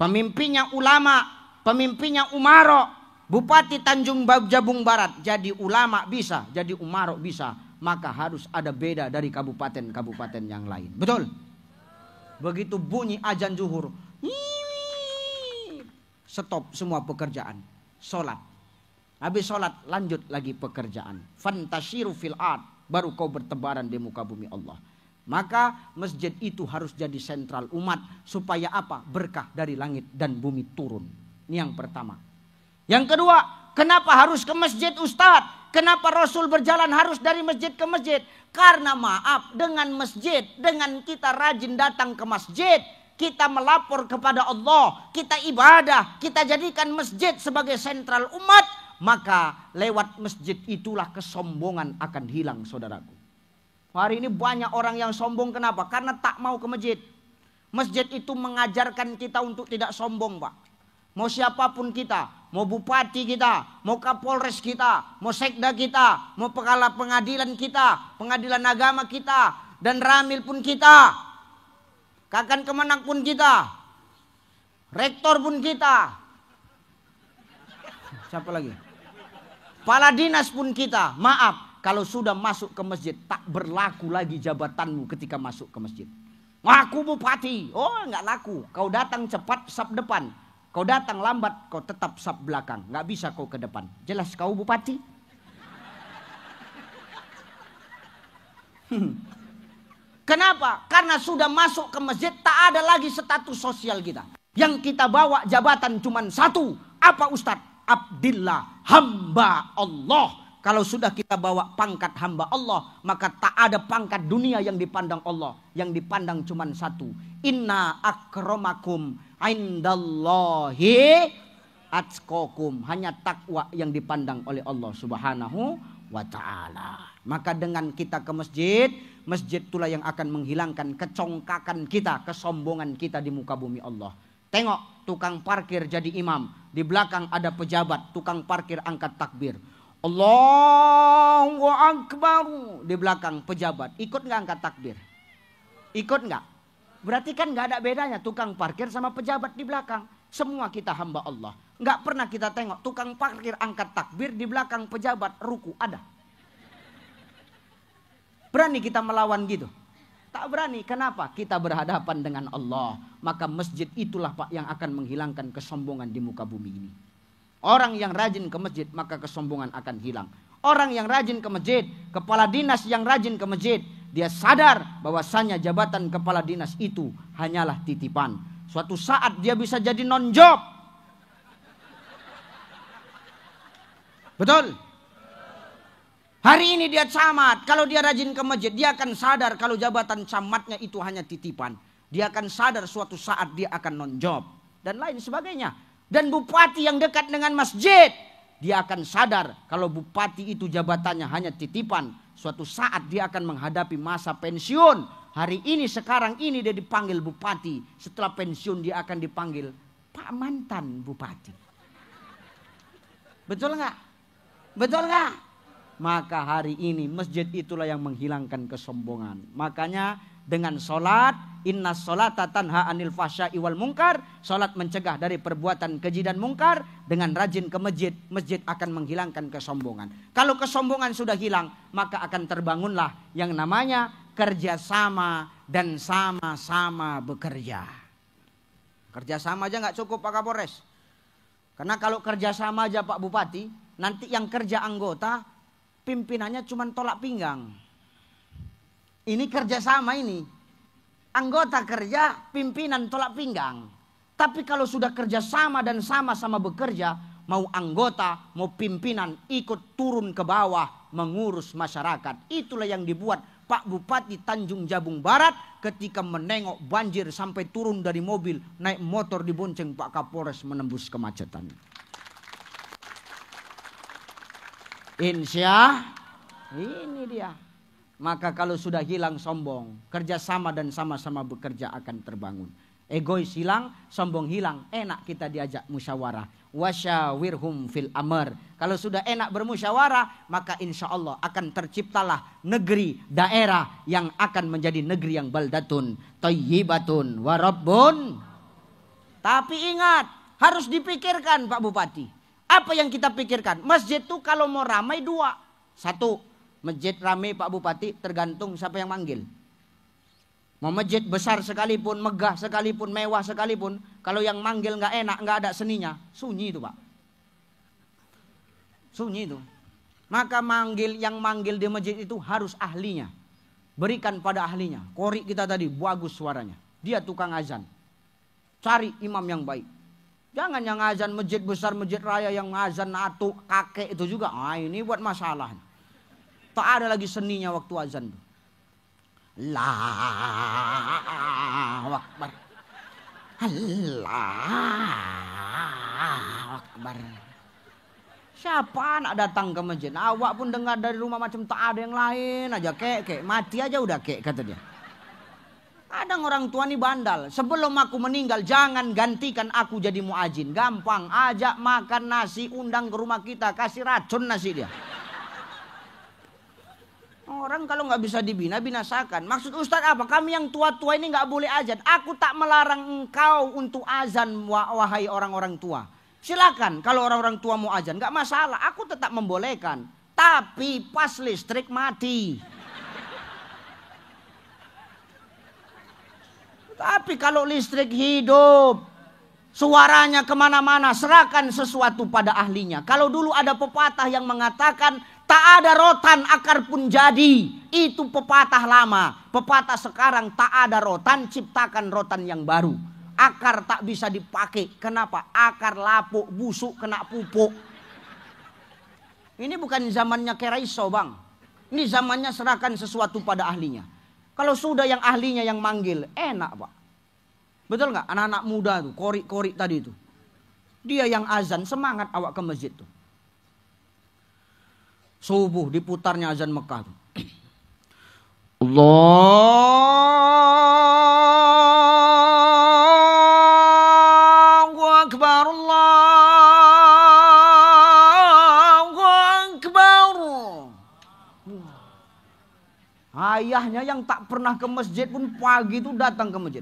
Speaker 1: Pemimpinnya ulama, pemimpinnya umaro. Bupati Tanjung Jabung Barat jadi ulama bisa, jadi umaro bisa. Maka harus ada beda dari kabupaten-kabupaten yang lain. Betul? Begitu bunyi azan zuhur, stop semua pekerjaan. Sholat. Habis sholat lanjut lagi pekerjaan. Fantashiru fil ard. Baru kau bertebaran di muka bumi Allah. Maka masjid itu harus jadi sentral umat. Supaya apa? Berkah dari langit dan bumi turun. Ini yang pertama. Yang kedua, kenapa harus ke masjid Ustadz? Kenapa Rasul berjalan harus dari masjid ke masjid? Karena maaf, dengan masjid, dengan kita rajin datang ke masjid, kita melapor kepada Allah, kita ibadah, kita jadikan masjid sebagai sentral umat, maka lewat masjid itulah kesombongan akan hilang saudaraku. Hari ini banyak orang yang sombong, kenapa? Karena tak mau ke masjid. Masjid itu mengajarkan kita untuk tidak sombong Pak. Mau siapapun kita, mau bupati kita, mau kapolres kita, mau sekda kita, mau kepala pengadilan kita, pengadilan agama kita, dan ramil pun kita, kakan kemenang pun kita, rektor pun kita, siapa lagi? Kepala dinas pun kita. Maaf, kalau sudah masuk ke masjid tak berlaku lagi jabatanmu ketika masuk ke masjid. Aku bupati, oh nggak laku. Kau datang cepat sab depan. Kau datang lambat, kau tetap sab belakang. Nggak bisa kau ke depan. Jelas kau bupati? Kenapa? Karena sudah masuk ke masjid, tak ada lagi status sosial kita. Yang kita bawa jabatan cuma satu. Apa Ustadz? Abdillah, hamba Allah. Kalau sudah kita bawa pangkat hamba Allah, maka tak ada pangkat dunia yang dipandang Allah. Yang dipandang cuma satu. Inna akramakum indallahi atqakum. Hanya takwa yang dipandang oleh Allah Subhanahu wa ta'ala. Maka dengan kita ke masjid, masjid itulah yang akan menghilangkan kecongkakan kita, kesombongan kita di muka bumi Allah. Tengok tukang parkir jadi imam, di belakang ada pejabat, tukang parkir angkat takbir. Allahu Akbar. Di belakang pejabat. Ikut nggak angkat takbir? Ikut nggak? Berarti kan nggak ada bedanya tukang parkir sama pejabat di belakang. Semua kita hamba Allah. Nggak pernah kita tengok tukang parkir angkat takbir di belakang pejabat ruku. Ada? Berani kita melawan gitu? Tak berani. Kenapa? Kita berhadapan dengan Allah. Maka masjid itulah Pak yang akan menghilangkan kesombongan di muka bumi ini. Orang yang rajin ke masjid maka kesombongan akan hilang. Orang yang rajin ke masjid, kepala dinas yang rajin ke masjid, dia sadar bahwasanya jabatan kepala dinas itu hanyalah titipan. Suatu saat dia bisa jadi non-job. Betul? Hari ini dia camat, kalau dia rajin ke masjid, dia akan sadar kalau jabatan camatnya itu hanya titipan. Dia akan sadar suatu saat dia akan non-job. Dan lain sebagainya. Dan bupati yang dekat dengan masjid, dia akan sadar kalau bupati itu jabatannya hanya titipan. Suatu saat dia akan menghadapi masa pensiun. Hari ini, sekarang ini dia dipanggil bupati. Setelah pensiun dia akan dipanggil Pak Mantan Bupati. Betul nggak? Betul nggak? Maka hari ini masjid itulah yang menghilangkan kesombongan. Makanya dengan sholat, inna sholata tanha anil fahsya'i wal munkar. Sholat mencegah dari perbuatan keji dan mungkar. Dengan rajin ke masjid, masjid akan menghilangkan kesombongan. Kalau kesombongan sudah hilang, maka akan terbangunlah yang namanya kerjasama dan sama-sama bekerja. Kerjasama aja nggak cukup Pak Kapolres. Karena kalau kerjasama aja Pak Bupati, nanti yang kerja anggota, pimpinannya cuma tolak pinggang. Ini kerjasama ini. Anggota kerja, pimpinan tolak pinggang. Tapi kalau sudah kerjasama dan sama-sama bekerja, mau anggota, mau pimpinan ikut turun ke bawah mengurus masyarakat. Itulah yang dibuat Pak Bupati Tanjung Jabung Barat ketika menengok banjir sampai turun dari mobil, naik motor dibonceng Pak Kapolres menembus kemacetan. Insya ini dia. Maka kalau sudah hilang sombong, kerjasama dan sama-sama bekerja akan terbangun. Egois hilang, sombong hilang, enak kita diajak musyawarah. Wasyawirhum fil amr. Kalau sudah enak bermusyawarah, maka insya Allah akan terciptalah negeri, daerah yang akan menjadi negeri yang baldatun, thayyibatun, warabbun. Tapi ingat, harus dipikirkan Pak Bupati. Apa yang kita pikirkan? Masjid itu kalau mau ramai dua. Satu, masjid ramai Pak Bupati tergantung siapa yang manggil. Mau masjid besar sekalipun, megah sekalipun, mewah sekalipun, kalau yang manggil nggak enak, nggak ada seninya, sunyi itu Pak. Sunyi itu. Maka yang manggil di masjid itu harus ahlinya. Berikan pada ahlinya. Kori kita tadi bagus suaranya. Dia tukang azan. Cari imam yang baik. Jangan yang azan masjid besar, masjid raya yang azan atuk kakek itu juga. Ah, ini buat masalah. Tak ada lagi seninya waktu azan. Allahu Akbar. Allahu Akbar. Siapa anak datang ke masjid? Awak pun dengar dari rumah macam tak ada yang lain aja. Kek, mati aja udah kek, kata dia. Kadang orang tua nih bandal. Sebelum aku meninggal jangan gantikan aku jadi muadzin. Gampang, ajak makan nasi, undang ke rumah kita, kasih racun nasi dia. Orang kalau nggak bisa dibina, binasakan. Maksud Ustaz apa? Kami yang tua-tua ini nggak boleh azan. Aku tak melarang engkau untuk azan, wahai orang-orang tua. Silakan kalau orang-orang tua mau azan, nggak masalah. Aku tetap membolehkan. Tapi pas listrik mati. Tapi kalau listrik hidup, suaranya kemana-mana, serahkan sesuatu pada ahlinya. Kalau dulu ada pepatah yang mengatakan, tak ada rotan akar pun jadi. Itu pepatah lama. Pepatah sekarang, tak ada rotan, ciptakan rotan yang baru. Akar tak bisa dipakai. Kenapa? Akar lapuk, busuk, kena pupuk. Ini bukan zamannya keraiso bang. Ini zamannya serahkan sesuatu pada ahlinya. Kalau sudah yang ahlinya yang manggil, enak pak. Betul nggak? Anak-anak muda tuh, korik-korik tadi itu. Dia yang azan, semangat awak ke masjid tuh. Subuh diputarnya azan Mekah tuh. Allahu Akbar, Allahu Ayahnya yang tak pernah ke masjid pun pagi itu datang ke masjid.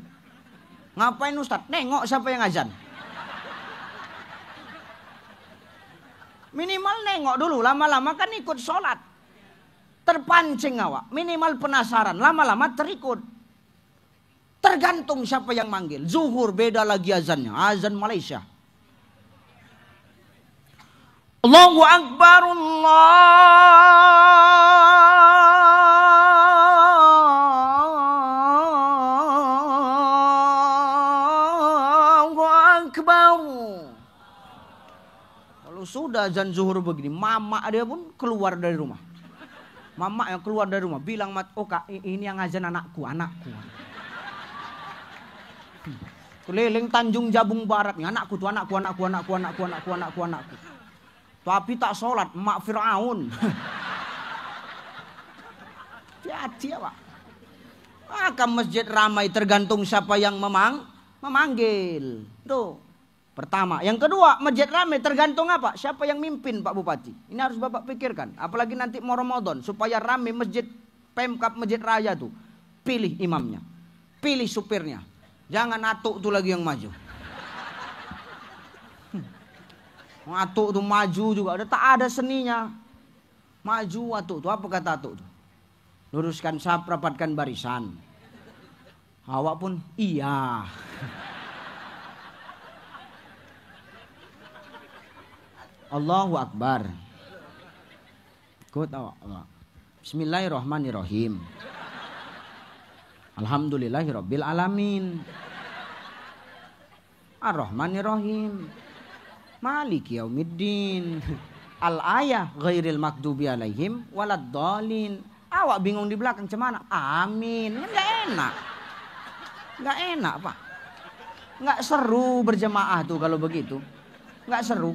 Speaker 1: Ngapain Ustadz? Nengok siapa yang azan. Minimal nengok dulu, lama-lama kan ikut sholat. Terpancing awak, minimal penasaran, lama-lama terikut. Tergantung siapa yang manggil. Zuhur beda lagi azannya, azan Malaysia. Allahu Akbar, Allahu Akbar. Kalau sudah azan zuhur begini, mama dia pun keluar dari rumah. Mama yang keluar dari rumah bilang, oh kak, ini yang azan anakku. Keliling Tanjung Jabung Barat nih, anakku. Tapi tak sholat, emak Fir'aun. Hati-hati ya Pak. Maka masjid ramai tergantung siapa yang memanggil. Tuh. Pertama. Yang kedua, masjid ramai tergantung apa? Siapa yang mimpin Pak Bupati. Ini harus Bapak pikirkan. Apalagi nanti mau Ramadan. Supaya ramai masjid, Pemkab Masjid Raya tuh. Pilih imamnya. Pilih supirnya. Jangan atuk tuh lagi yang maju. Atuk tuh maju juga, tak ada seninya. Maju atuk tuh, apa kata atuk tuh? Luruskan saf, rapatkan barisan. Awak pun iya. Allahu Akbar. Ikut awak. Bismillahirrahmanirrahim. Alhamdulillahirabbil alamin. Ar-Rahmanirrahim. Maliki yaumiddin. Al-ayah ghairil maghdubi alaihim waladdallin. Awak bingung di belakang cemana? Amin. Enggak enak. Enggak enak, Pak. Enggak seru berjemaah tuh kalau begitu. Enggak seru.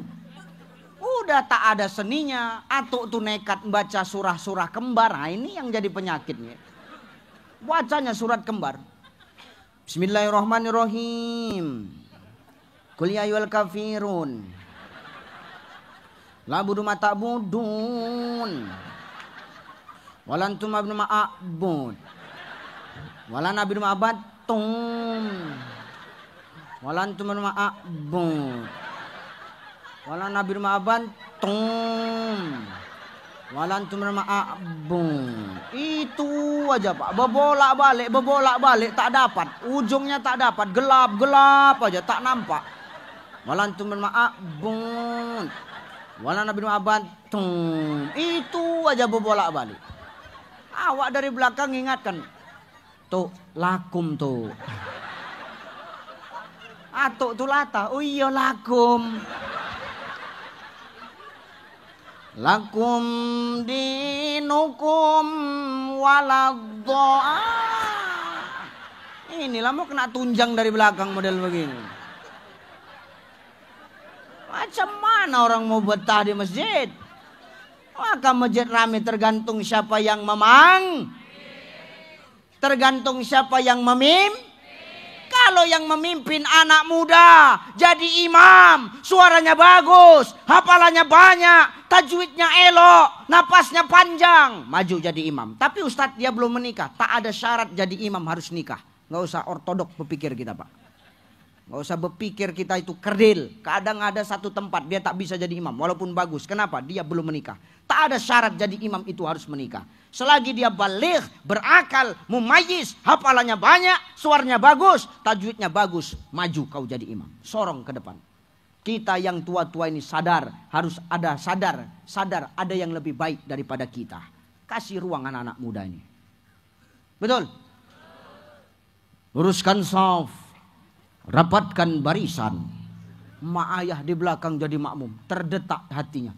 Speaker 1: Udah tak ada seninya. Atuk tuh nekat baca surah-surah kembar. Nah, ini yang jadi penyakitnya. Bacanya surat kembar. Bismillahirrahmanirrahim. Qul ya ayyuhal kafirun. La budu ma ta'budun. Walantum abnu ma'abud. Walan abnu ma'abattum. Walantum abnu ma'abud. Walan abnu ma'abattum. Walantum abnu ma'abud. Itu aja Pak. Bebolak balik tak dapat. Ujungnya tak dapat. Gelap aja tak nampak. Walantum abnu ma'abud. Wala nabi abantum. Itu aja berbolak-balik. Awak dari belakang ingatkan. Tuh, lakum tuh. Atuk tuh lata. Oh iya lakum. Lakum dinukum waladdoa. Inilah mau kena tunjang dari belakang model begini. Macam mana orang mau betah di masjid? Maka masjid ramai tergantung siapa yang tergantung siapa yang memimpin. Kalau yang memimpin anak muda, jadi imam, suaranya bagus, hafalannya banyak, tajwidnya elok, napasnya panjang, maju jadi imam. Tapi Ustadz dia belum menikah, tak ada syarat jadi imam harus nikah. Nggak usah ortodok berpikir kita Pak. Gak usah berpikir kita itu kerdil. Kadang ada satu tempat dia tak bisa jadi imam. Walaupun bagus. Kenapa? Dia belum menikah. Tak ada syarat jadi imam itu harus menikah. Selagi dia baligh, berakal, mumayyiz, hafalannya banyak, suaranya bagus, tajwidnya bagus, maju kau jadi imam. Sorong ke depan. Kita yang tua-tua ini sadar. Harus ada sadar ada yang lebih baik daripada kita. Kasih ruang anak-anak muda ini. Betul? Luruskan shaf. Rapatkan barisan. Mak ayah di belakang jadi makmum. Terdetak hatinya.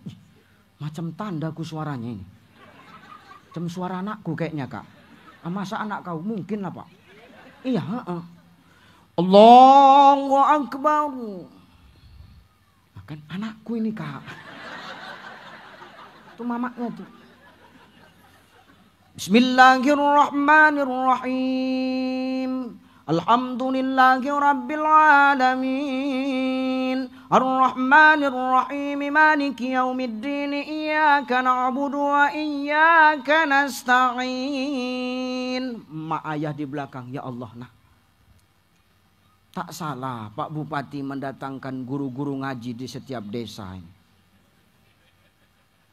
Speaker 1: Macam tandaku suaranya ini. Macam suara anakku kayaknya kak. Masa anak kau? Mungkin lah Pak. Iya. Allahu Akbar. Kan anakku ini kak. Itu mamaknya tuh. Bismillahirrahmanirrahim. Alhamdulillahi rabbil alamin. Ar-Rahmanir Rahim Maliki Yaumiddin Iyyaka na'budu wa iyyaka nasta'in. Mak ayah di belakang, ya Allah, nah. Tak salah Pak Bupati mendatangkan guru-guru ngaji di setiap desa ini.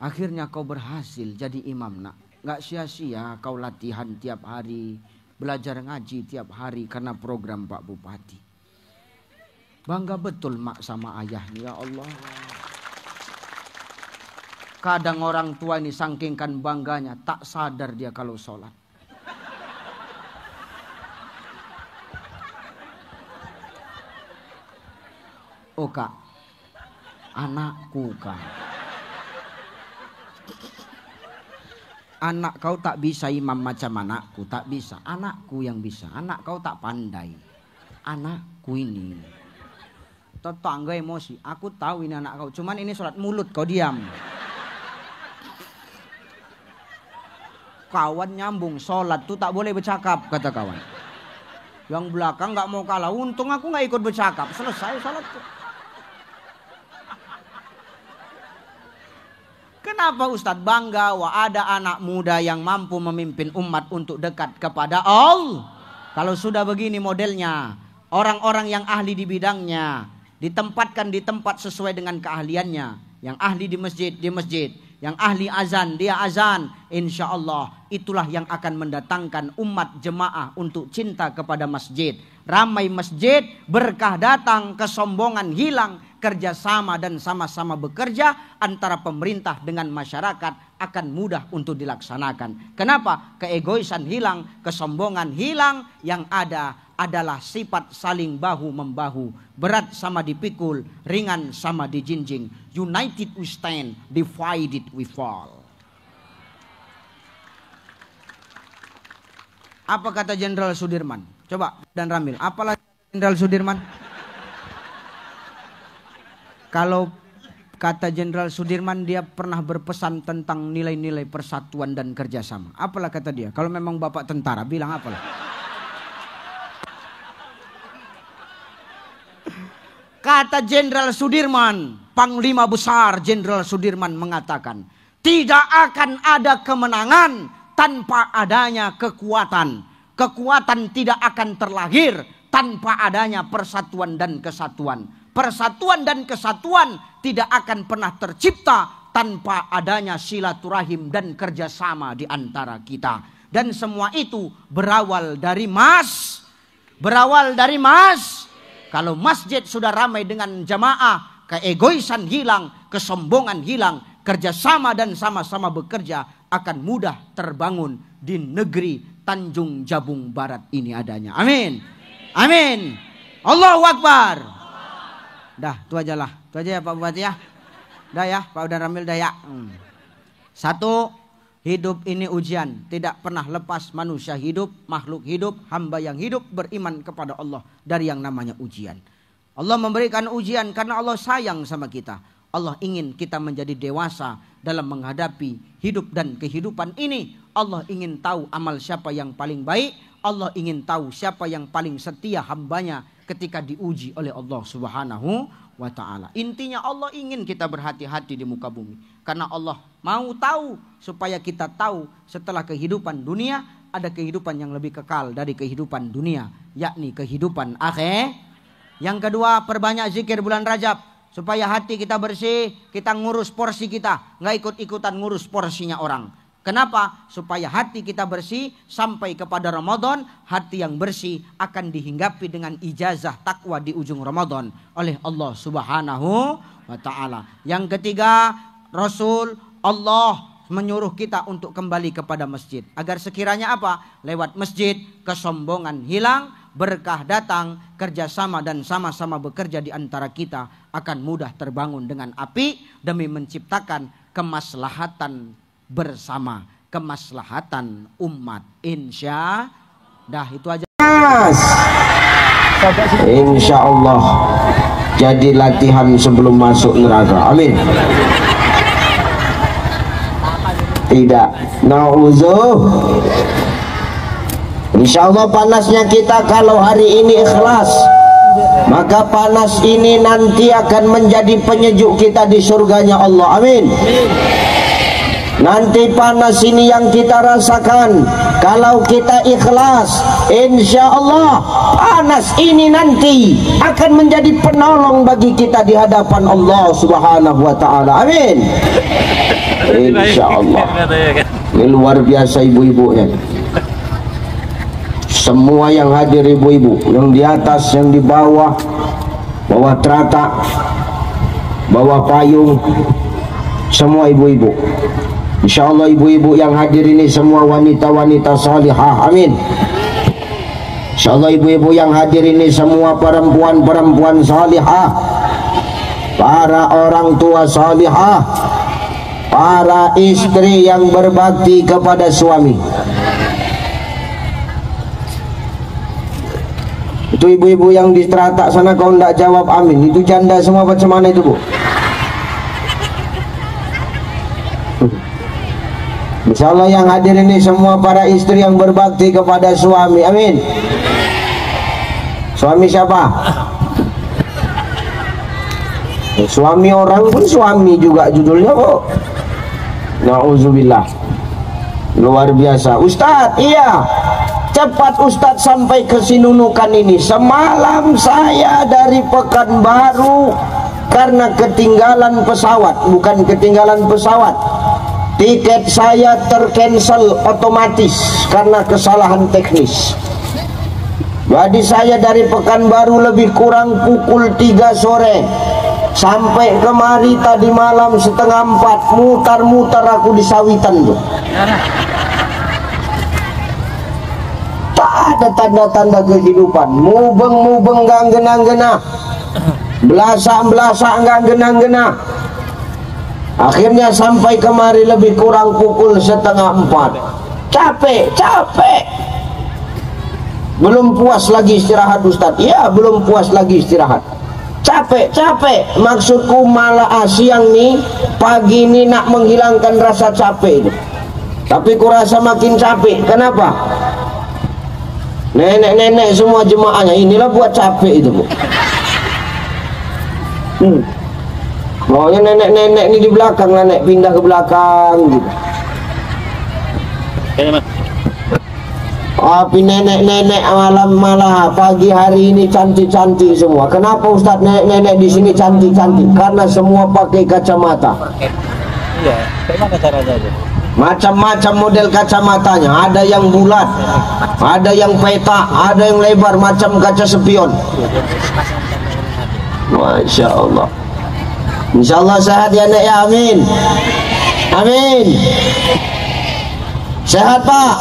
Speaker 1: Akhirnya kau berhasil jadi imam, nak. Gak sia-sia kau latihan tiap hari, belajar ngaji tiap hari karena program Pak Bupati. Bangga betul mak sama ayahnya, ya Allah. Kadang orang tua ini saking kan bangganya, tak sadar dia kalau sholat. Oh kak, anakku kak. Anak kau tak bisa imam macam anakku, tak bisa. Anakku yang bisa, anak kau tak pandai. Anakku ini. Tetangga emosi, aku tahu ini anak kau, cuman ini sholat mulut, kau diam. Kawan nyambung, sholat tuh tak boleh bercakap, kata kawan. Yang belakang gak mau kalah, untung aku gak ikut bercakap, selesai sholat tuh. Kenapa Ustadz bangga? Wah, ada anak muda yang mampu memimpin umat untuk dekat kepada Allah. Kalau sudah begini modelnya, orang-orang yang ahli di bidangnya ditempatkan di tempat sesuai dengan keahliannya. Yang ahli di masjid, yang ahli azan, dia azan. Insya Allah itulah yang akan mendatangkan umat jemaah untuk cinta kepada masjid. Ramai masjid, berkah datang, kesombongan hilang, kerjasama dan sama-sama bekerja antara pemerintah dengan masyarakat akan mudah untuk dilaksanakan. Kenapa? Keegoisan hilang, kesombongan hilang, yang ada adalah sifat saling bahu-membahu. Berat sama dipikul, ringan sama dijinjing. United we stand, divided we fall. Apa kata Jenderal Sudirman? Coba dan Ramil, apalah Jenderal Sudirman? Kalau kata Jenderal Sudirman, dia pernah berpesan tentang nilai-nilai persatuan dan kerjasama. Apalah kata dia? Kalau memang Bapak tentara, bilang apalah? Kata Jenderal Sudirman, Panglima Besar Jenderal Sudirman mengatakan, tidak akan ada kemenangan tanpa adanya kekuatan. Kekuatan tidak akan terlahir tanpa adanya persatuan dan kesatuan. Persatuan dan kesatuan tidak akan pernah tercipta tanpa adanya silaturahim dan kerjasama di antara kita. Dan semua itu berawal dari mas. Berawal dari mas. Kalau masjid sudah ramai dengan jamaah, keegoisan hilang, kesombongan hilang, kerjasama dan sama-sama bekerja akan mudah terbangun di negeri Tanjung Jabung Barat ini adanya. Amin. Amin. Allahu Akbar. Dah, itu aja lah. Itu aja ya Pak Bupati ya. Dah ya, Pak Udan Ramil dah ya. Satu, hidup ini ujian. Tidak pernah lepas manusia hidup, makhluk hidup, hamba yang hidup beriman kepada Allah dari yang namanya ujian. Allah memberikan ujian karena Allah sayang sama kita. Allah ingin kita menjadi dewasa dalam menghadapi hidup dan kehidupan ini. Allah ingin tahu amal siapa yang paling baik. Allah ingin tahu siapa yang paling setia hambanya ketika diuji oleh Allah Subhanahu wa ta'ala. Intinya Allah ingin kita berhati-hati di muka bumi. Karena Allah mau tahu supaya kita tahu setelah kehidupan dunia ada kehidupan yang lebih kekal dari kehidupan dunia, yakni kehidupan akhir. Yang kedua, perbanyak zikir bulan Rajab supaya hati kita bersih, kita ngurus porsi kita, nggak ikut-ikutan ngurus porsinya orang. Kenapa? Supaya hati kita bersih sampai kepada Ramadan. Hati yang bersih akan dihinggapi dengan ijazah takwa di ujung Ramadan oleh Allah Subhanahu wa ta'ala. Yang ketiga, Rasul Allah menyuruh kita untuk kembali kepada masjid. Agar sekiranya apa? Lewat masjid kesombongan hilang, berkah datang, kerjasama dan sama-sama bekerja di antara kita akan mudah terbangun dengan api demi menciptakan kemaslahatan bersama, kemaslahatan umat. Insya dah itu aja.
Speaker 2: Insya Allah jadi latihan sebelum masuk neraka. Amin. Tidak nauzuh. Insya Allah panasnya kita kalau hari ini ikhlas maka panas ini nanti akan menjadi penyejuk kita di surganya Allah. Amin. Nanti panas ini yang kita rasakan kalau kita ikhlas, insya Allah panas ini nanti akan menjadi penolong bagi kita di hadapan Allah Subhanahu wa ta'ala. Amin. Insya Allah. Ini luar biasa ibu-ibu ya. Semua yang hadir ibu-ibu, yang di atas, yang di bawah, bawah teratak, bawah payung, semua ibu-ibu. Insya Allah ibu-ibu yang hadir ini semua wanita-wanita salihah. Amin. Insya Allah ibu-ibu yang hadir ini semua perempuan-perempuan salihah, para orang tua salihah, para istri yang berbakti kepada suami. Itu ibu-ibu yang di teratak sana kau tidak jawab amin, itu janda semua macam mana itu bu? Insya Allah yang hadir ini semua para istri yang berbakti kepada suami. Amin. Suami siapa? Suami orang pun suami juga judulnya kok. Nauzubillah. Luar biasa. Ustadz, iya. Cepat Ustadz sampai ke Sinunukan ini. Semalam saya dari Pekanbaru karena ketinggalan pesawat. Bukan ketinggalan pesawat, tiket saya tercancel otomatis karena kesalahan teknis. Jadi saya dari Pekanbaru lebih kurang pukul 3 sore sampai kemari tadi malam setengah 4, mutar-mutar aku di Sawitan tuh. Tak ada tanda-tanda kehidupan. Mubeng-mubeng gak genang-genah, belasak-belasak gak genang-genah. Akhirnya sampai kemari lebih kurang pukul setengah 4. Capek. Belum puas lagi istirahat Ustadz. Ya belum puas lagi istirahat. Capek. Maksudku malah siang nih, pagi ini nak menghilangkan rasa capek itu. Tapi kurasa makin capek. Kenapa? Nenek-nenek semua jemaahnya inilah buat capek itu bu. Maunya nenek-nenek ini di belakang, nenek pindah ke belakang gitu. Tapi nenek-nenek malah pagi hari ini cantik-cantik semua. Kenapa Ustadz nenek-nenek di sini cantik-cantik? Karena semua pakai kacamata.
Speaker 3: Iya, bagaimana caranya aja?
Speaker 2: Macam-macam model kacamatanya. Ada yang bulat, ada yang petak, ada yang lebar macam kaca spion. Masya Allah. Insya Allah sehat ya nek ya. Amin. Amin. Sehat pak.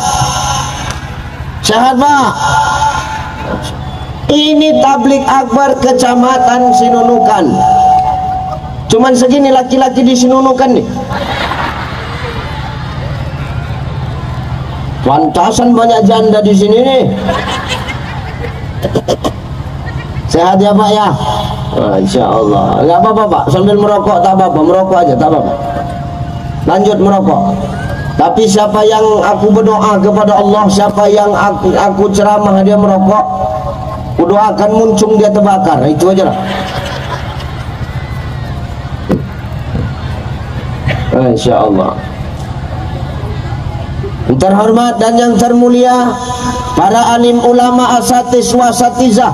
Speaker 2: Sehat pak. Ini tablik akbar kecamatan Sinunukan. Cuman segini laki-laki di Sinunukan nih. Pantasan banyak janda di sini nih. Sehat ya pak ya. Masya Allah. Gak apa-apa pak, sambil merokok tak apa-apa, merokok aja tak apa-apa. Lanjut merokok. Tapi siapa yang aku berdoa kepada Allah, siapa yang aku ceramah dia merokok, aku doakan muncung dia terbakar. Itu aja lah. Masya Allah. Yang terhormat dan yang termulia para alim ulama asatis wasatizah,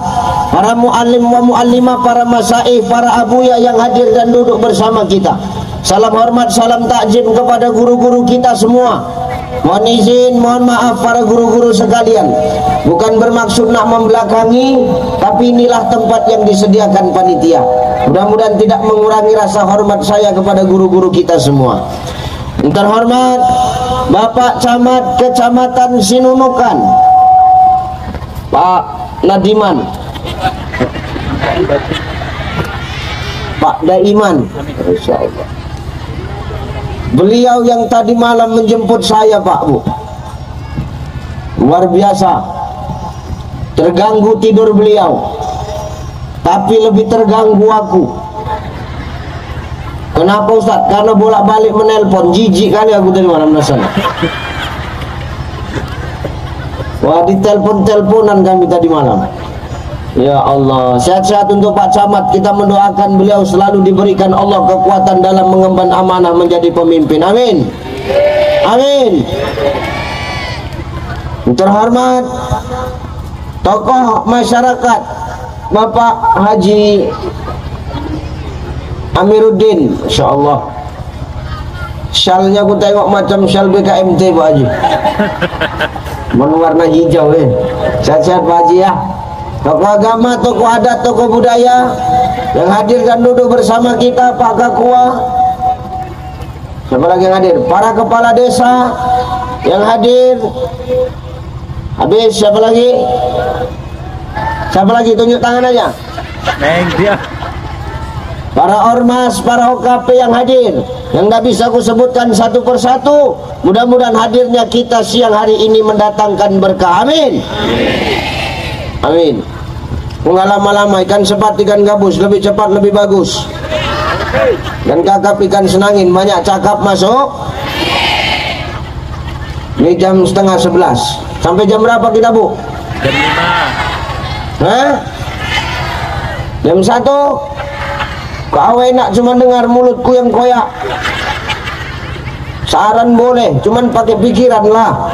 Speaker 2: para muallim wa muallimah, para masaih, para abuya yang hadir dan duduk bersama kita. Salam hormat, salam takjim kepada guru-guru kita semua. Mohon izin, mohon maaf para guru-guru sekalian. Bukan bermaksud nak membelakangi, tapi inilah tempat yang disediakan panitia. Mudah-mudahan tidak mengurangi rasa hormat saya kepada guru-guru kita semua. Yang terhormat Bapak Camat Kecamatan Sinunukan, Pak Nadiman, Pak Daiman, Insya Allah. Beliau yang tadi malam menjemput saya Pak Bu, luar biasa. Terganggu tidur beliau, tapi lebih terganggu aku. Kenapa Ustaz? Karena bolak-balik menelpon, jijik kali aku dari malam sana. Wah, ditelepon-teleponan kami tadi malam. Ya Allah, sehat-sehat untuk Pak Camat. Kita mendoakan beliau selalu diberikan Allah kekuatan dalam mengemban amanah menjadi pemimpin. Amin. Amin. Terhormat tokoh masyarakat Bapak Haji Amiruddin, Insya Allah. Syalnya aku tengok macam syal BKMT Pak Haji. Warna hijau Sehat-sehat Pak Haji ya. Tokoh agama, tokoh adat, tokoh budaya yang hadir dan duduk bersama kita, Pak Kakua. Siapa lagi yang hadir? Para kepala desa yang hadir. Habis, siapa lagi? Siapa lagi? Tunjuk tangan aja.
Speaker 3: Neng dia.
Speaker 2: Para ormas, para OKP yang hadir, yang nggak bisa aku sebutkan satu persatu. Mudah-mudahan hadirnya kita siang hari ini mendatangkan berkah. Amin. Amin. Nggak lama-lama, ikan sepat, ikan gabus, lebih cepat, lebih bagus. Dan kakap ikan senangin, banyak cakap masuk. Ini jam setengah 11. Sampai jam berapa kita, Bu?
Speaker 3: Jam 5.
Speaker 2: Hah? Jam 1. Kau enak cuma dengar mulutku yang koyak. Saran boleh, cuman pakai pikiran lah.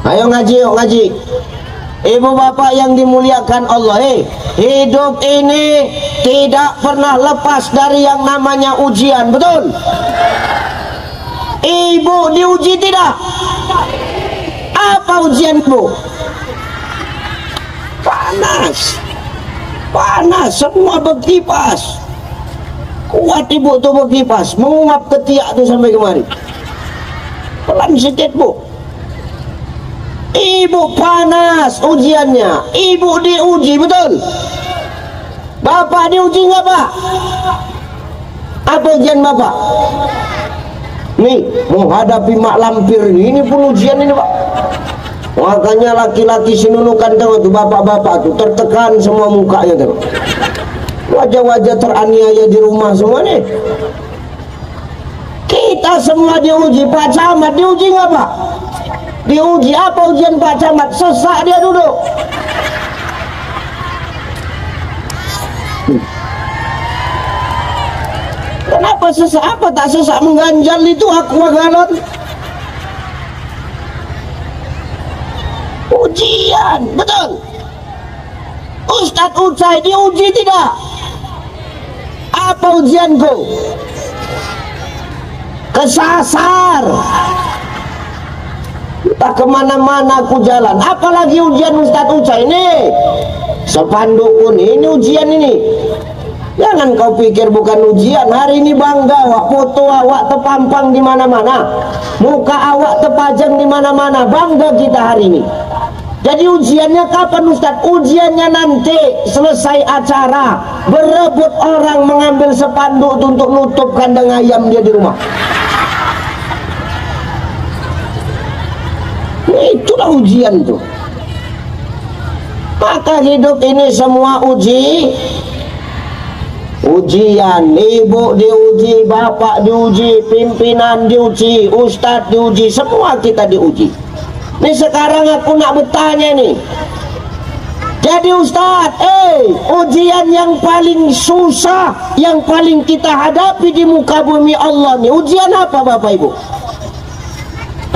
Speaker 2: Ayo ngaji, yuk ngaji. Ibu bapak yang dimuliakan Allah, hidup ini tidak pernah lepas dari yang namanya ujian, betul? Ibu diuji tidak? Apa ujian ibu? Panas, panas, semua berkipas. Kuat ibu tuh berkipas, menguap ketiak tuh sampai kemari. Pelan sedikit bu. Ibu panas ujiannya, ibu diuji, betul? Bapak diuji nggak pak? Apa ujian bapak? Nih menghadapi mak lampir ini pun ujian ini pak. Makanya laki-laki sinunukan tengok tuh, bapak-bapak tuh tertekan semua mukanya tuh. Wajah-wajah teraniaya di rumah semua nih. Kita semua diuji. Pak Camat diuji nggak pak? Diuji. Apa ujian Pak Camat? Sesak dia duduk. Kenapa sesak? Apa tak sesak mengganjal itu aqua galon? Ujian, betul. Ustadz Ucai diuji tidak? Apa ujianku? Kesasar. Tak kemana-mana aku jalan. Apalagi ujian Ustadz Ucai ini. Sepanduk pun ini ujian ini. Jangan kau pikir bukan ujian. Hari ini bangga awak, foto awak terpampang di mana-mana, muka awak terpajang di mana-mana. Bangga kita hari ini. Jadi ujiannya kapan Ustadz? Ujiannya nanti selesai acara, berebut orang mengambil sepanduk untuk nutup kandang ayam dia di rumah. Itulah ujian tuh. Maka hidup ini semua uji. Ujian, ibu diuji, bapak diuji, pimpinan diuji, ustadz diuji, semua kita diuji. Nih sekarang aku nak bertanya nih. Jadi ustadz, ujian yang paling susah, yang paling kita hadapi di muka bumi Allah nih, ujian apa bapak ibu?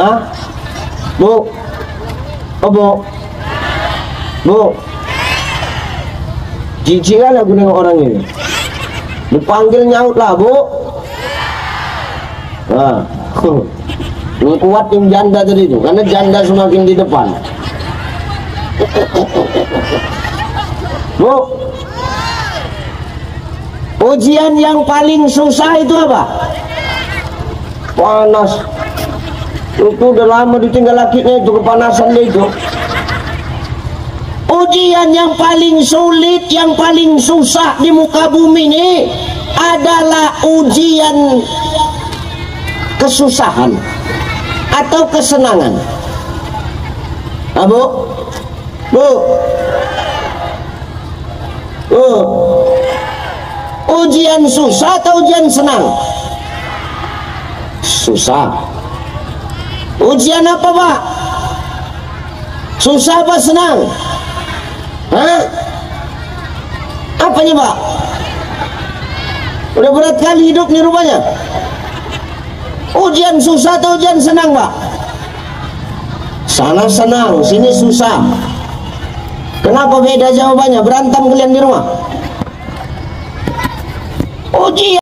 Speaker 2: Hah? Bu? Oh bu? Bu? Jijik kan aku nengok orang ini. Dipanggil nyaut lah bu. Nah, ini kuat tim janda tadi itu, karena janda semakin di depan. Bu, ujian yang paling susah itu apa? Panas. Itu udah lama ditinggal lakinya itu, kepanasan dia itu. Ujian yang paling sulit, yang paling susah di muka bumi ini adalah ujian kesusahan atau kesenangan. Nah, bu? Bu? Bu? Ujian susah atau ujian senang? Susah. Ujian apa pak? Susah apa senang? Hah? Apanya Pak? Udah berat kali hidup nih rupanya. Ujian susah atau ujian senang Pak? Sana senang, sini susah. Kenapa beda jawabannya? Berantem kalian di rumah? Ujian